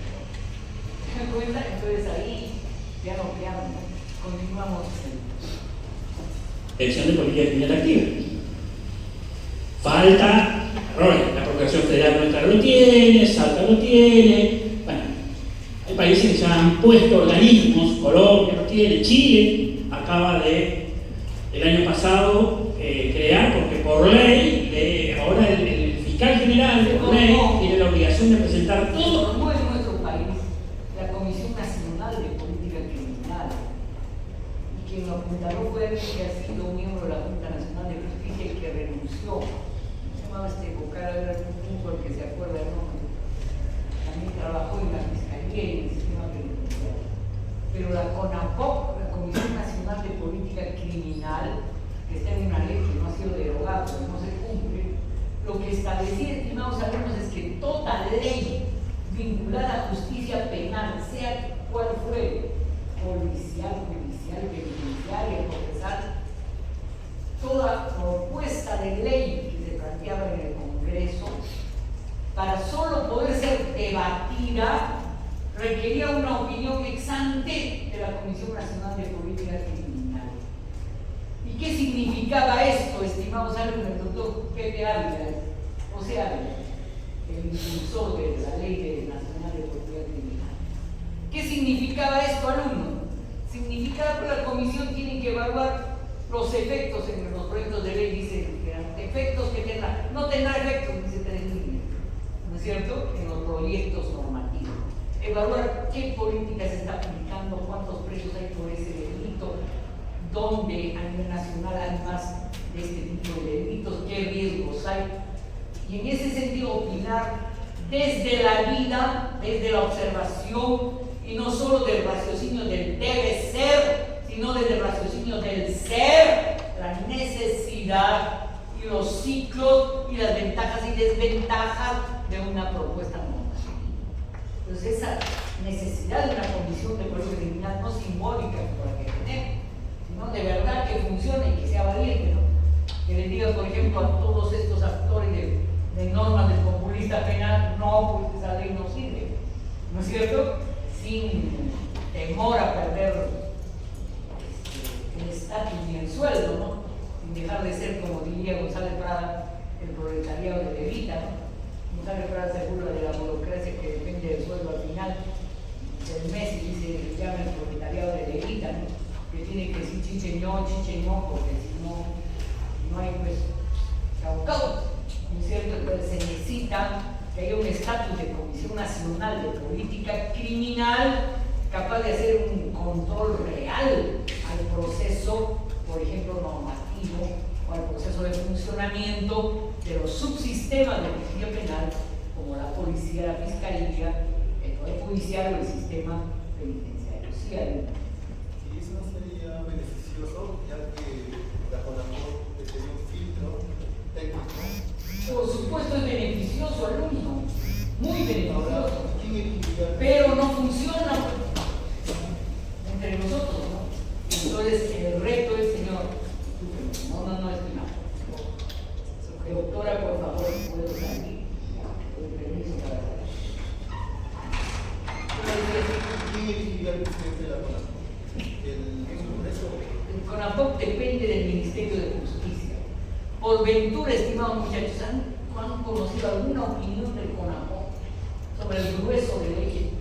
¿Se dan cuenta? Entonces ahí, piano, continuamos. Dirección de Política Criminal Activa. Falta errores. La Procuración Federal nuestra lo tiene, Salta lo tiene. Bueno, hay países que se han puesto organismos, Colombia lo tiene, Chile acaba de, el año pasado, crear, porque por ley, ahora el fiscal general por ley tiene la obligación de presentar todo. Como en nuestro país, la Comisión Nacional de Política Criminal, y quien lo apuntaló fue alguien que ha sido miembro de la Junta Nacional de Justicia y que renunció. Se llamaba vocal, era un punto al que se acuerda el nombre. También trabajó en la Fiscalía y en el sistema penitenciario. Pero la CONAPOC, la Comisión Nacional de Política Criminal, que está en una ley que no ha sido derogada, que no se cumple, lo que establecía, estimados alumnos, es que toda ley vinculada a justicia penal, sea cual fuere, policial, judicial, penitenciaria, procesal, toda propuesta de ley que se planteaba en el Congreso, para solo poder ser debatida, requería una opinión ex ante de la Comisión Nacional de Política Criminal. ¿Y qué significaba esto, estimados alumnos? El doctor Pepe Ávila, José Ávila, el impulsor de la Ley Nacional de Política Criminal. ¿Qué significaba esto, alumnos? Significaba que la comisión tiene que evaluar los efectos en los proyectos de ley, dice que efectos que tendrá, no tendrá efectos, dice 3 líneas, ¿no es cierto?, en los proyectos normativos. Evaluar qué política se está aplicando, cuántos presos hay por ese delito, dónde a nivel nacional hay más de este tipo de delitos, qué riesgos hay. Y en ese sentido opinar desde la vida, desde la observación, y no solo del raciocinio del debe ser, sino desde el raciocinio del ser, la necesidad y los ciclos y las ventajas y desventajas de una propuesta normativa. Entonces esa necesidad de una comisión de política criminal no simbólica como la que tenemos, sino de verdad que funcione y que sea valiente, ¿no? Que le diga, por ejemplo, a todos estos actores de normas del populista penal, no, pues esa ley no sirve, ¿no es cierto? Sin temor a perder el estatus ni el sueldo, ¿no? Sin dejar de ser, como diría González Prada, el proletariado de Levita, ¿no? González Prada se burla de la burocracia que depende del sueldo al final del mes y dice, llama el proletariado de Levita, ¿no? Que tiene que decir chicheñón, porque si no hay pues caucao, ¿no es cierto? Entonces se necesita que haya un estatus de Comisión Nacional de Política Criminal capaz de hacer un control real al proceso, por ejemplo, normativo o al proceso de funcionamiento de los subsistemas de justicia penal, como la policía, la fiscalía, el poder judicial o el sistema penitenciario. Sí, y eso no sería beneficioso, ya que la CONAPOC sería un filtro técnico. Por supuesto es beneficioso, alumno, muy beneficioso, ¿Quién equilibra? pero no funciona entre nosotros, ¿no? Entonces el reto es, señor, no, estimado. Doctora, por favor, puedo salir. Con permiso para salir. ¿Quién equilibra el presidente de la CONAPOC? ¿El Congreso? El CONAPOC depende del Ministerio de Justicia. Por ventura, estimados muchachos, ¿han conocido alguna opinión del CONAPOC sobre el grueso de leyes?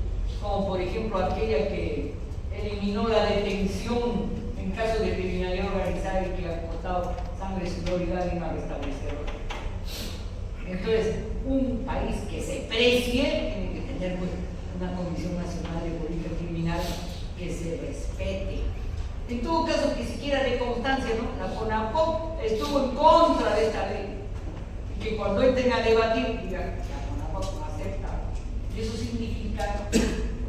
Como por ejemplo aquella que eliminó la detención en caso de criminalidad organizada y que ha costado sangre, sudor y lágrimas restablecerlo. Entonces, un país que se precie tiene que tener pues, una Comisión Nacional de Política Criminal que se respete. En todo caso, que siquiera de constancia, ¿no? La CONAPOC estuvo en contra de esta ley. Y que cuando entren a debatir, digan, la CONAPOC no acepta. Y eso significa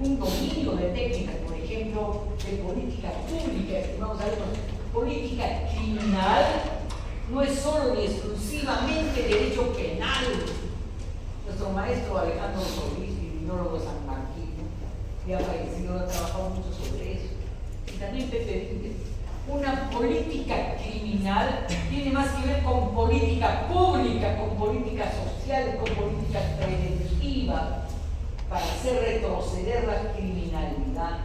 un dominio de técnicas, por ejemplo, de política pública. Vamos a ver, política criminal no es solo ni exclusivamente derecho penal. Nuestro maestro Alejandro Solís, criminólogo San Martín, ya fallecido, ha trabajado mucho sobre eso. Y también Pepe Víquez. Una política criminal tiene más que ver con política pública, con política social, con política preventiva, para hacer retroceder la criminalidad.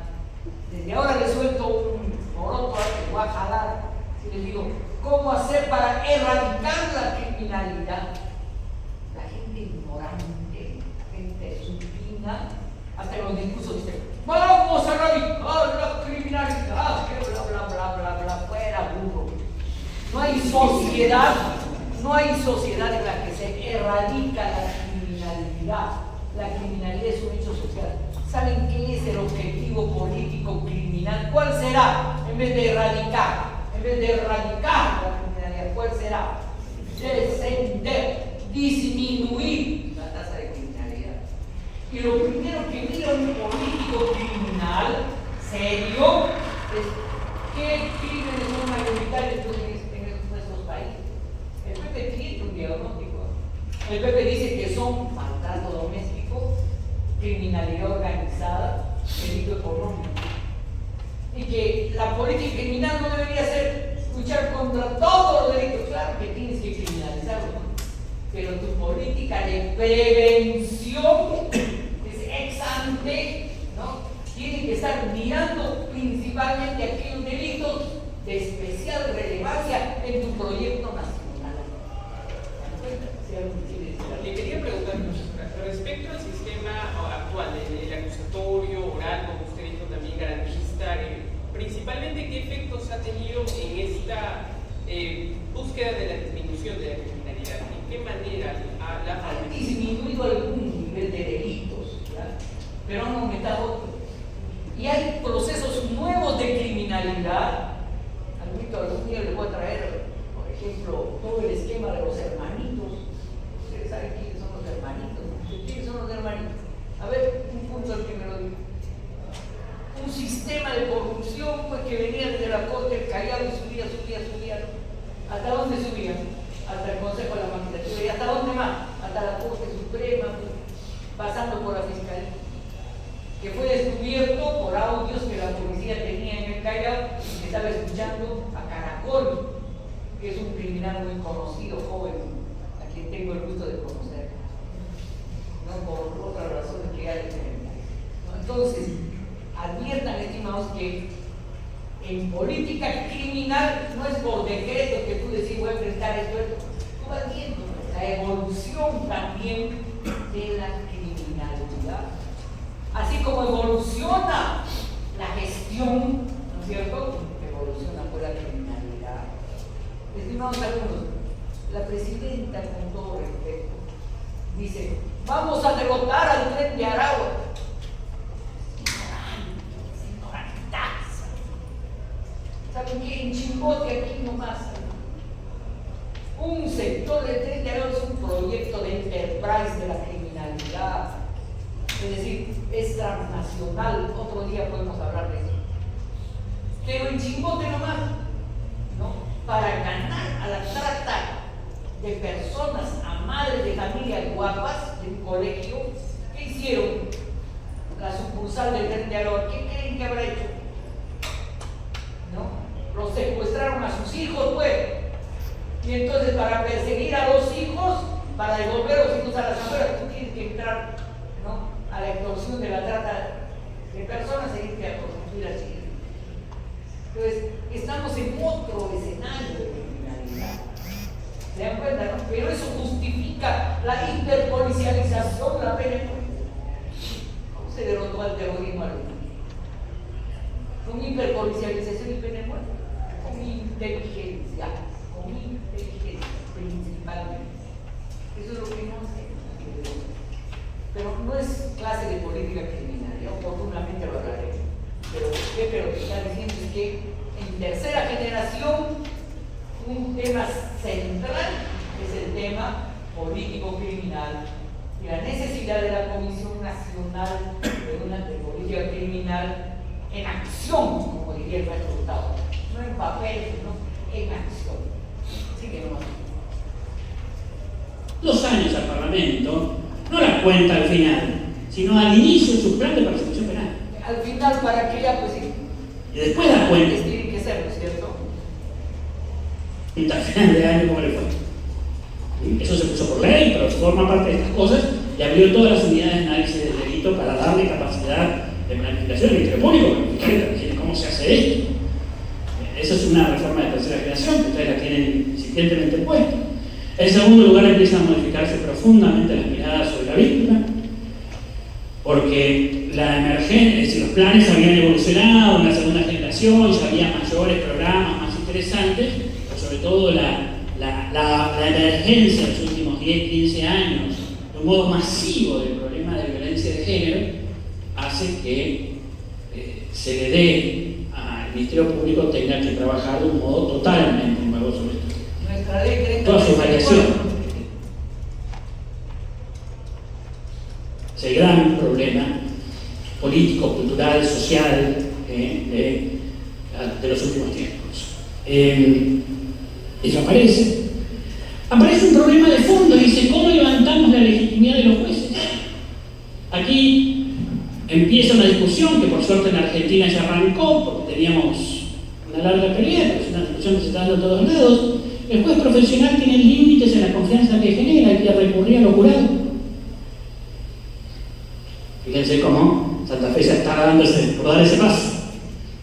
Desde ahora les suelto un moroto que voy a jalar. Si les digo, ¿cómo hacer para erradicar la criminalidad? La gente ignorante, la gente supina, hasta en los discursos dicen, vamos a erradicar la criminalidad, que bla, bla, bla, bla, bla, fuera burro. No hay sociedad en la que se erradica la criminalidad. La criminalidad es un hecho social. ¿Saben qué es el objetivo político criminal? ¿Cuál será? En vez de erradicar la criminalidad, ¿cuál será? Descender, disminuir la tasa de criminalidad. Y lo primero que mira un político criminal serio es qué crímenes son mayoritarios en nuestros países. El Pepe tiene un diagnóstico. El Pepe dice que son maltrato doméstico, criminalidad organizada, delito económico. Y que la política criminal no debería ser luchar contra todos los delitos. Claro que tienes que criminalizarlo, ¿no? Pero tu política de prevención es ex ante, ¿no? Tiene que estar mirando principalmente aquellos delitos de especial relevancia en tu proyecto nacional. Le quería preguntar respecto al sistema actual, el acusatorio, oral, como usted dijo también, garantista, principalmente qué efectos ha tenido en esta búsqueda de la disminución de la criminalidad, en qué manera ha disminuido algún nivel de delitos, ¿verdad? Pero han aumentado otros. Y hay procesos nuevos de criminalidad. Algún día les voy a traer, por ejemplo, todo el esquema de los hermanitos. Ustedes saben quiénes son los hermanitos. ¿Quiénes son los hermanitos? A ver, un punto al que me lo diga. Un sistema de corrupción pues, que venía desde la Corte del Callao y subía. ¿No? ¿Hasta dónde subía? Hasta el Consejo de la Magistratura. ¿Y hasta dónde más? Hasta la Corte Suprema, pasando por la Fiscalía. Que fue evolución también de la criminalidad. Así como evoluciona la gestión, ¿no es cierto? Evoluciona por la criminalidad. Estimados alumnos, la presidenta, con todo respeto, dice: vamos a derrotar al Tren de Aragua. Ignorantaza. ¿Saben qué? En Chimbote, aquí nomás, un sector del Tren de Aragua es un proyecto de enterprise de la criminalidad. Es decir, es transnacional. Otro día podemos hablar de eso. Pero en Chimbote nomás, ¿no? Para ganar a la trata de personas, a madres de familias guapas de un colegio, ¿qué hicieron? La sucursal del Tren de Aragua, ¿qué creen que habrá hecho? ¿No? Los secuestraron a sus hijos, pues. Y entonces, para perseguir a los hijos, para devolver a los hijos a las afueras, tú tienes que entrar, ¿no?, a la extorsión de la trata de personas e irte a prostituir así. Entonces, estamos en otro escenario de criminalidad. ¿Se dan cuenta, no? Pero eso justifica la hiperpolicialización de la pena de muerte. ¿Cómo se derrotó al terrorismo al mundo? Con hiperpolicialización y pena de muerte. Con inteligencia. Con inteligencia, principalmente. Eso es lo que no hacemos. Pero no es clase de política criminal, oportunamente lo hablaré. Pero lo que está diciendo es que en tercera generación un tema central es el tema político-criminal y la necesidad de la Comisión Nacional de Política Criminal en acción, como diría el maestro Gustavo, no en papel, sino en acción. Sigue nomás. 2 años al Parlamento, no la cuenta al final, sino al inicio de su plan de persecución penal. Al final, para que ella, pues sí. Y después la cuenta. Tiene que ser, ¿no es cierto? Y al final de año, ¿cómo le fue? Eso se puso por ley, pero forma parte de estas cosas y abrió todas las unidades de análisis del delito para darle capacidad de planificación al Ministerio Público, para cómo se hace esto. Esa es una reforma de tercera generación, que ustedes la tienen incipientemente puesta. En segundo lugar, empiezan a modificarse profundamente las miradas sobre la víctima, porque la emergencia, es decir, los planes habían evolucionado en la segunda generación, ya había mayores programas más interesantes, pero sobre todo la emergencia de los últimos 10, 15 años, de un modo masivo del problema de violencia de género, hace que se le dé al Ministerio Público tenga que trabajar de un modo totalmente nuevo sobre esto. Nuestra ley 30. Todas sus variaciones. Es el gran problema político, cultural, social de los últimos tiempos. Eso aparece. Aparece un problema de fondo, dice: ¿cómo levantamos la legitimidad de los jueces? Aquí empieza una discusión que por suerte en Argentina ya arrancó, porque teníamos una larga pelea, pero es una discusión que se está dando a todos lados. El juez profesional tiene límites en la confianza que genera, hay que recurrir a los jurados. Fíjense cómo Santa Fe ya está dándose por dar ese paso.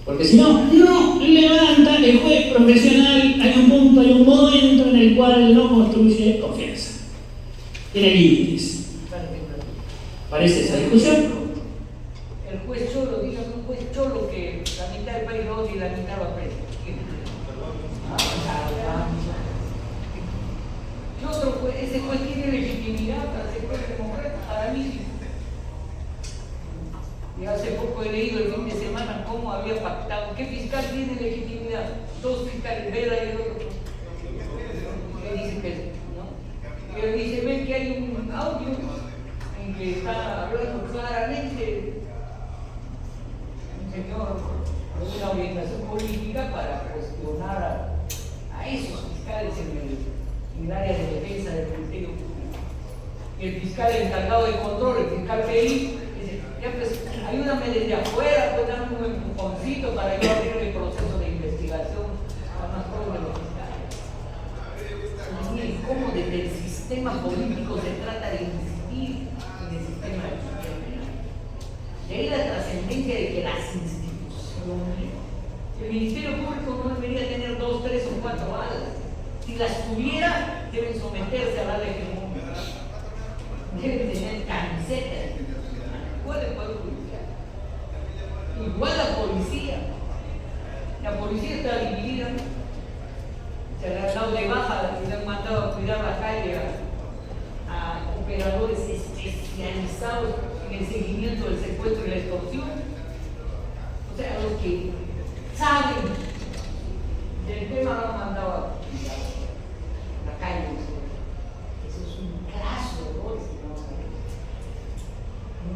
Porque si no, no levanta el juez profesional, hay un punto, hay un momento en el cual no construye confianza. Tiene límites. ¿Parece esa discusión? El juez cholo, digamos, un juez cholo que la mitad del país lo odia y la mitad va preso. ¿Qué otro juez? ¿Ese juez tiene legitimidad para ser juez democrático? Para mí sí. Y hace poco he leído el fin de semana cómo había pactado. ¿Qué fiscal tiene legitimidad? 2 fiscales, Vera y el otro. ¿Qué dice que no? Pero dice, ven que hay un audio en que está hablando claramente un señor con una orientación política para cuestionar a esos fiscales en el área de defensa del Ministerio Público. Y el fiscal encargado de control, el fiscal PI, dice: ya pues, ayúdame desde afuera, pues dame un empujoncito para yo abrir el proceso de investigación a más jóvenes de los fiscales. Miren cómo desde el sistema político se trata de insistir en el sistema de justicia penal. De ahí la trascendencia de que las instituciones, el Ministerio Público no debería tener 2, 3 o 4 alas. Si las tuviera, deben someterse a la ley hegemónica. especializados en el seguimiento del secuestro y la extorsión. O sea, los que saben del tema lo han mandado a la calle. Eso es un graso error,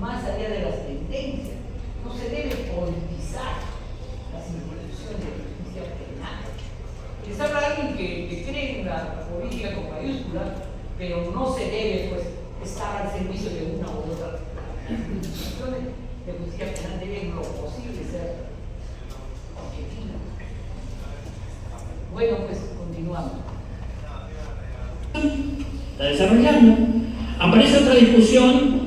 más allá de las tendencias. No se debe politizar las instituciones de justicia penal. Les habla alguien que cree en la política con mayúscula, pero no se debe pues estar al servicio de una u otra. Las instituciones de justicia penal deben lo posible ser objetivas. Bueno, pues continuamos. Está desarrollando. Aparece otra discusión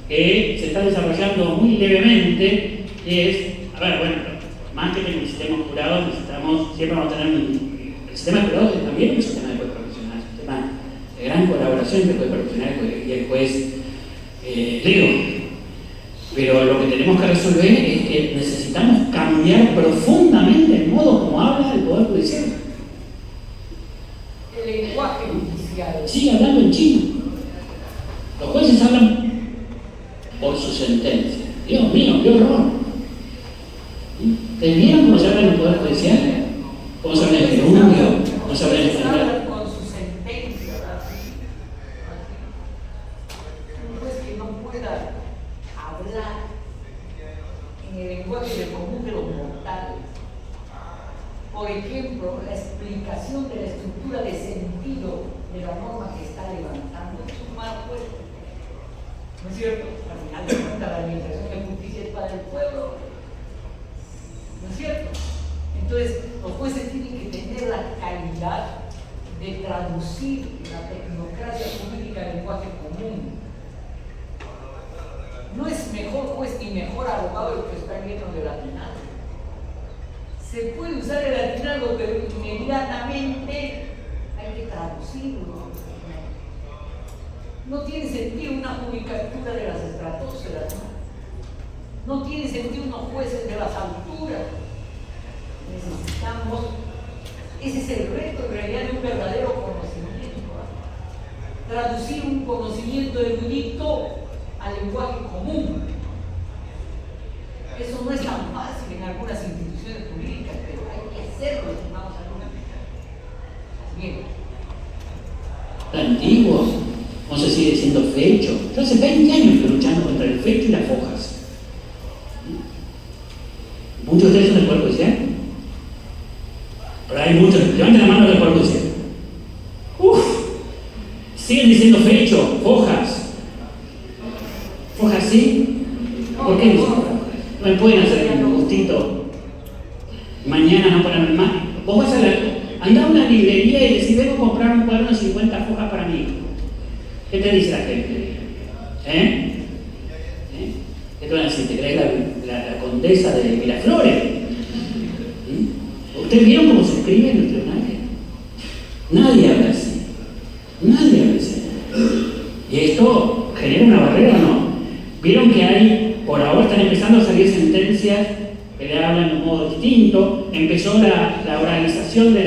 que se está desarrollando muy levemente, que es, a ver, bueno, más que en el sistema jurado necesitamos, siempre vamos a tener el sistema jurado es también un sistema de juez profesional, un sistema de gran colaboración entre el juez profesional y el juez Leo. Pero lo que tenemos que resolver es que necesitamos cambiar profundamente el modo como habla el Poder Judicial. El lenguaje judicial. Sigue hablando en chino. Los jueces hablan por su sentencia. Dios mío, qué horror. ¿Ustedes vieron cómo se habla en el Poder Judicial? ¿Cómo se habla en el gerundio? ¿Cómo se habla en el español? Con su sentencia, ¿verdad? Un juez que no pueda hablar en el lenguaje del común de los mortales. Por ejemplo, la explicación de la estructura de sentido de la norma que está levantando es un mal juez. ¿No es cierto? Al final de cuentas, la administración de justicia es para el pueblo. ¿No es cierto? Entonces, los jueces tienen que tener la calidad de traducir la tecnocracia política al lenguaje común. No es mejor juez ni mejor abogado el que está lleno de latinado. Se puede usar el latinado, pero inmediatamente hay que traducirlo. No tiene sentido una judicatura de las estratosferas, ¿no? No tiene sentido unos jueces de las alturas. Necesitamos, ese es el reto en realidad de un verdadero conocimiento, ¿no? Traducir un conocimiento erudito al lenguaje común. Eso no es tan fácil en algunas instituciones jurídicas, pero hay que hacerlo, estimados alumnos. Bien. Antiguo, no se sigue siendo fecho. Yo hace 20 años estoy luchando contra el fecho y las fojas. ¿Muchos de ustedes son del Poder Judicial? Pero hay muchos, levanten la mano del Poder Judicial. Siguen diciendo fecho, fojas. ¿Fojas sí? ¿Por qué no? No me pueden hacer un gustito. Mañana no ponen más. Vos vas a andar a una librería y decís, vengo a comprar un cuaderno de 50 fojas para mí. ¿Qué te dice la gente? ¿Qué te van a decir? ¿Te crees la condesa de Miraflores? ¿Ustedes vieron cómo se escribe en los tribunales? Nadie habla así. Nadie habla así. ¿Y esto genera una barrera o no? Vieron que hay, por ahora están empezando a salir sentencias que le hablan de un modo distinto. Empezó la oralización de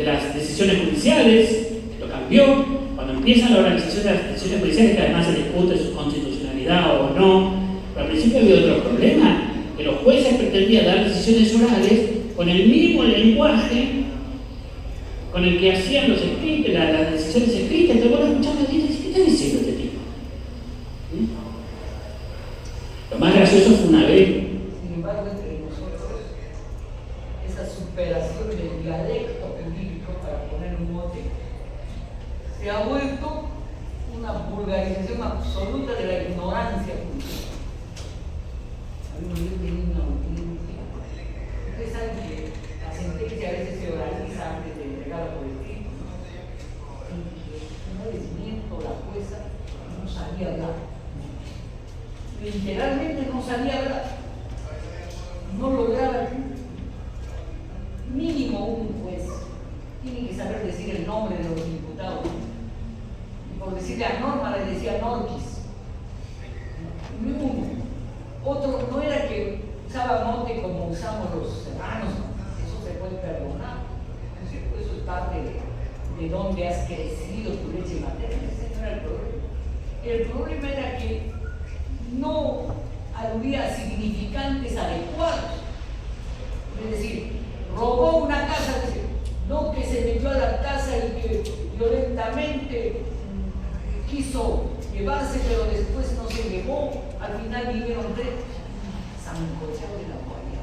las decisiones judiciales, lo cambió. Cuando empieza la oralización de las decisiones judiciales, que además se discute su constitucionalidad o no, pero al principio había otro problema, que los jueces pretendían dar decisiones orales con el mismo lenguaje con el que hacían los escritos, las decisiones escritas. Entonces vos escuchás y dices, ¿qué está diciendo este tipo? Lo más gracioso fue una vez. Sin embargo, entre nosotros, esa superación del dialecto jurídico, para poner un mote, se ha vuelto una vulgarización absoluta de la ignorancia jurídica. Ustedes saben que la sentencia a veces se oraliza antes de entregarla por escrito, ¿no? No desmiento, la jueza no sabía hablar. Literalmente no sabía hablar. No lograba mínimo un juez. Tiene que saber decir el nombre de los imputados. Y por decirle a Norma le decía Norquis. Uno. Otro no era que usaba mote como usamos los serranos. Eso se puede perdonar. Eso es parte de dónde has crecido tu leche materna. Ese no era el problema. El problema era que no aludía a significantes adecuados. Es decir, robó una casa, no que se metió a la casa y que violentamente quiso llevarse, pero después no se llevó. Al final vinieron tres sancochados de la guardia.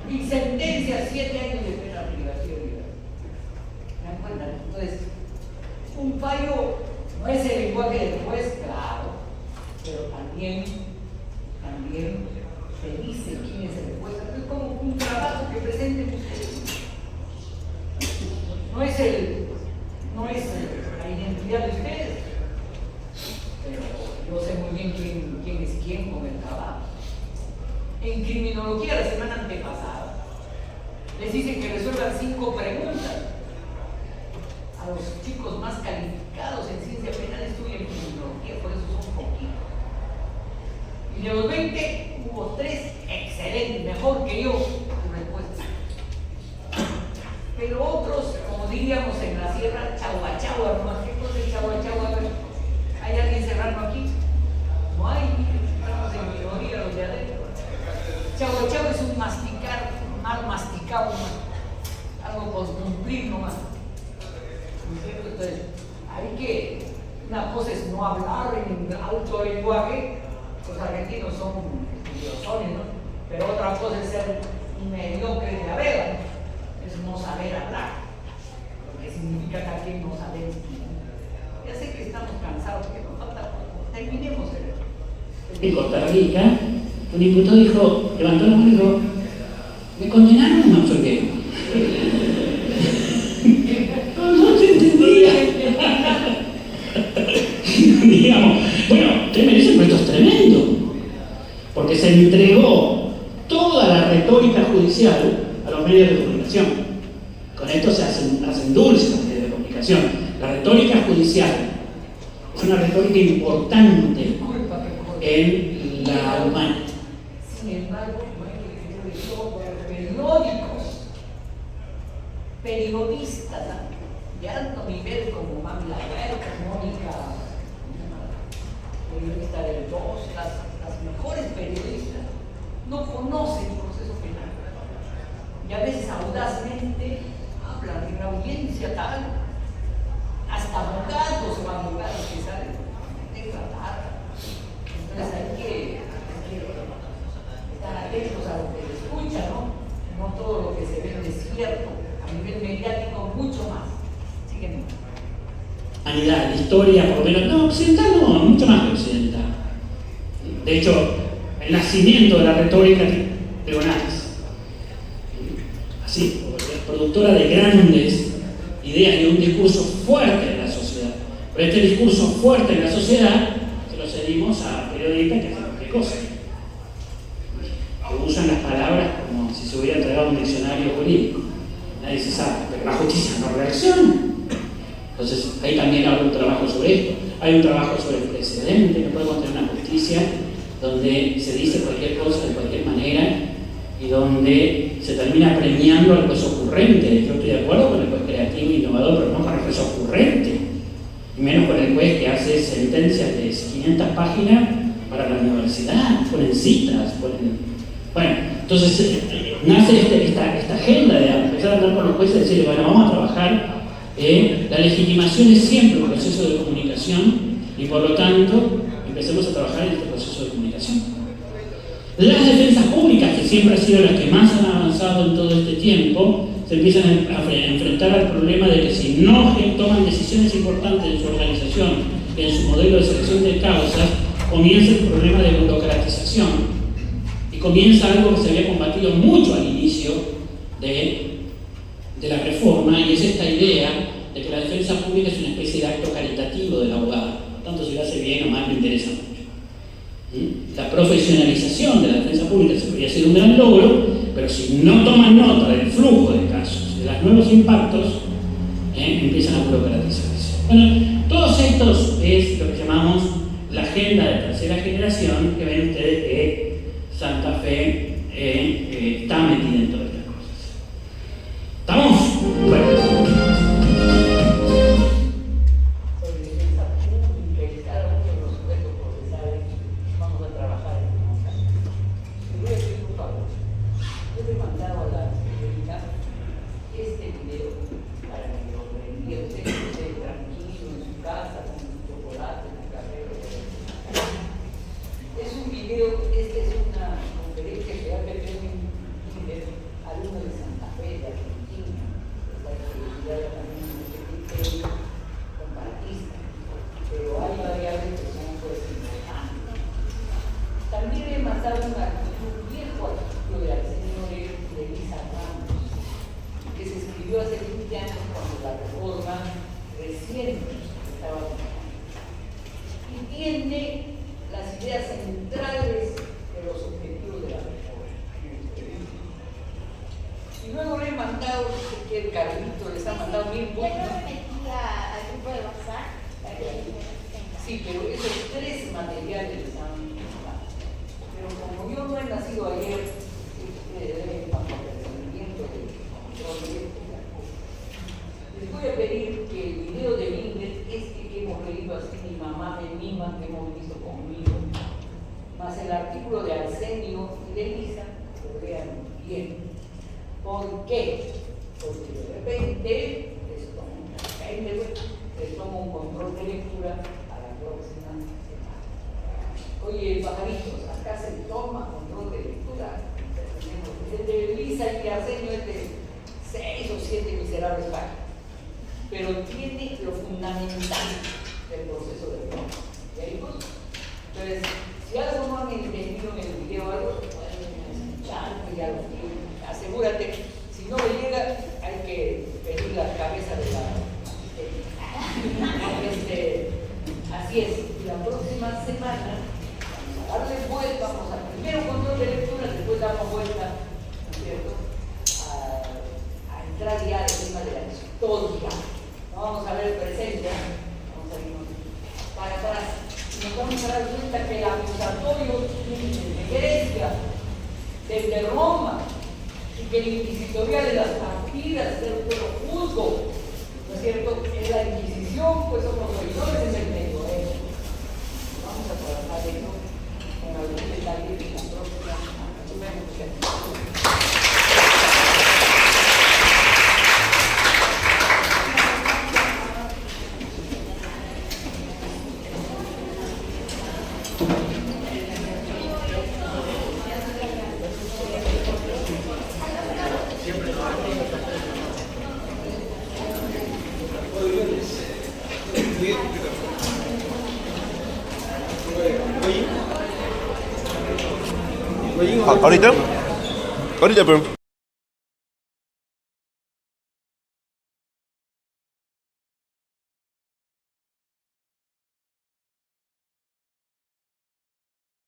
Y sentencia 7 años de pena privativa de libertad. ¿Me dan cuenta? Entonces, un fallo no es el lenguaje del juez, claro, pero también se dice quién es el juez. Es como un trabajo que presenten ustedes. No es la identidad de ustedes, pero yo sé muy bien quién es quién con el trabajo. En criminología la semana antepasada les dicen que resuelvan 5 preguntas. A los chicos más calificados en ciencia penal estudian criminología, por eso son poquitos. Y de los 20 hubo 3 excelentes, mejor que yo en respuesta. Pero otros, como diríamos en la sierra, chagua, ¿no? ¿Qué cosa es chagua? A ver, ¿hay alguien serrano aquí? No hay, estamos en minoría los de adentro. Chagua es un masticar, mal masticado, algo por cumplir nomás. Entonces, una cosa es no hablar en alto lenguaje, los argentinos son estudiosones, ¿no? Pero otra cosa es ser un mediocre de la vela, ¿no? Es no saber hablar, lo que significa también no saber escribir. Ya sé que estamos cansados, que nos falta poco. Terminemos En Costa Rica, un diputado dijo, levantó la mano y dijo, ¿me condenaron o me absolvieron? No se entendía. Digamos, bueno, ustedes merecen, pero esto es tremendo, porque se entregó toda la retórica judicial a los medios de comunicación. Con esto se hacen dulces los medios de comunicación. La retórica judicial es una retórica importante en la humanidad. Sin embargo, periodistas de alto nivel como Mami Laverca, Mónica, periodista del 2, las mejores periodistas, no conocen el proceso penal. Y a veces audazmente hablan en la audiencia tal, hasta abogados o abogados que salen de tratar. Entonces hay que estar atentos a lo que se escucha, ¿no? No todo lo que se ve es cierto. A nivel mediático, mucho más. Sígueme. Humanidad, historia, por lo menos, no, occidental no, mucho más que occidental. De hecho, el nacimiento de la retórica peronales, así, productora de grandes ideas y un discurso fuerte en la sociedad. Pero este discurso fuerte en la sociedad se lo cedimos a periodistas que hacen cualquier cosa. Que usan las palabras como si se hubiera entregado un diccionario jurídico. Nadie se sabe, pero la justicia no reacciona. Entonces, ahí también habrá un trabajo sobre esto. Hay un trabajo sobre el precedente, no podemos tener una justicia donde se dice cualquier cosa de cualquier manera y donde se termina premiando al juez ocurrente. Yo estoy de acuerdo con el juez creativo e innovador, pero no con el juez ocurrente. Y menos con el juez que hace sentencias de 500 páginas para la universidad, ponen citas, ponen... Bueno, entonces nace esta agenda de empezar a hablar con los jueces y decirle, bueno, vamos a trabajar. La legitimación es siempre un proceso de comunicación y por lo tanto empecemos a trabajar en este proceso de comunicación. Las defensas públicas, que siempre han sido las que más han avanzado en todo este tiempo, se empiezan a enfrentar al problema de que si no toman decisiones importantes en su organización, en su modelo de selección de causas, comienza el problema de burocratización. Y comienza algo que se había combatido mucho al inicio de la reforma, y es esta idea de que la defensa pública es una especie de acto caritativo del abogado. Por tanto, si lo hace bien o mal, me interesa mucho. La profesionalización de la defensa pública se podría ser un gran logro, pero si no toman nota del flujo de casos, de los nuevos impactos, empiezan a burocratizarse. Bueno, todos estos es lo que llamamos la agenda de tercera generación, que ven ustedes que Santa Fe está metida en todas estas cosas. ¿Estamos? Bueno. entiende las ideas centrales de los objetivos de la reforma. Y luego le he mandado, que el Carlito les ha mandado 1000 Yo puntos. creo que metí al grupo de WhatsApp para que Sí, pero esos 3 materiales les han mandado. Pero como yo no he nacido ayer, bajo apercibimiento del control directo de la cosa, les voy a pedir que el video de Mindet, que hemos leído así, mi mamá me mima, que hemos visto conmigo, más el artículo de Arsenio y de Elisa, lo vean bien. ¿Por qué? Porque de repente les tomo un control de lectura a la próxima semana. Oye, pajaritos, acá se toma control de lectura. El de Elisa y de Arsenio es de 6 o 7 miserables páginas, pero tiene lo fundamental del proceso de reforma. ¿Ya vimos? Entonces, si algo no han entendido en el video, algo pueden escuchar, que ya lo tienen. Asegúrate, si no le llega, hay que pedir la cabeza de la así es. Y la próxima semana vamos a darle vuelta, vamos a primero control de lectura, después damos vuelta, ¿no es cierto?, a entrar ya al tema de la historia. No vamos a ver el presente, vamos a irnos para atrás. Y nos vamos a dar cuenta que el acusatorio de Grecia, desde Roma, y que el inquisitorial de las partidas del pueblo juzgo, ¿no es cierto?, es la Inquisición, pues somos los oidores en el medio. Vamos a trabajar de eso con algún detalle de la próxima Ahorita, pero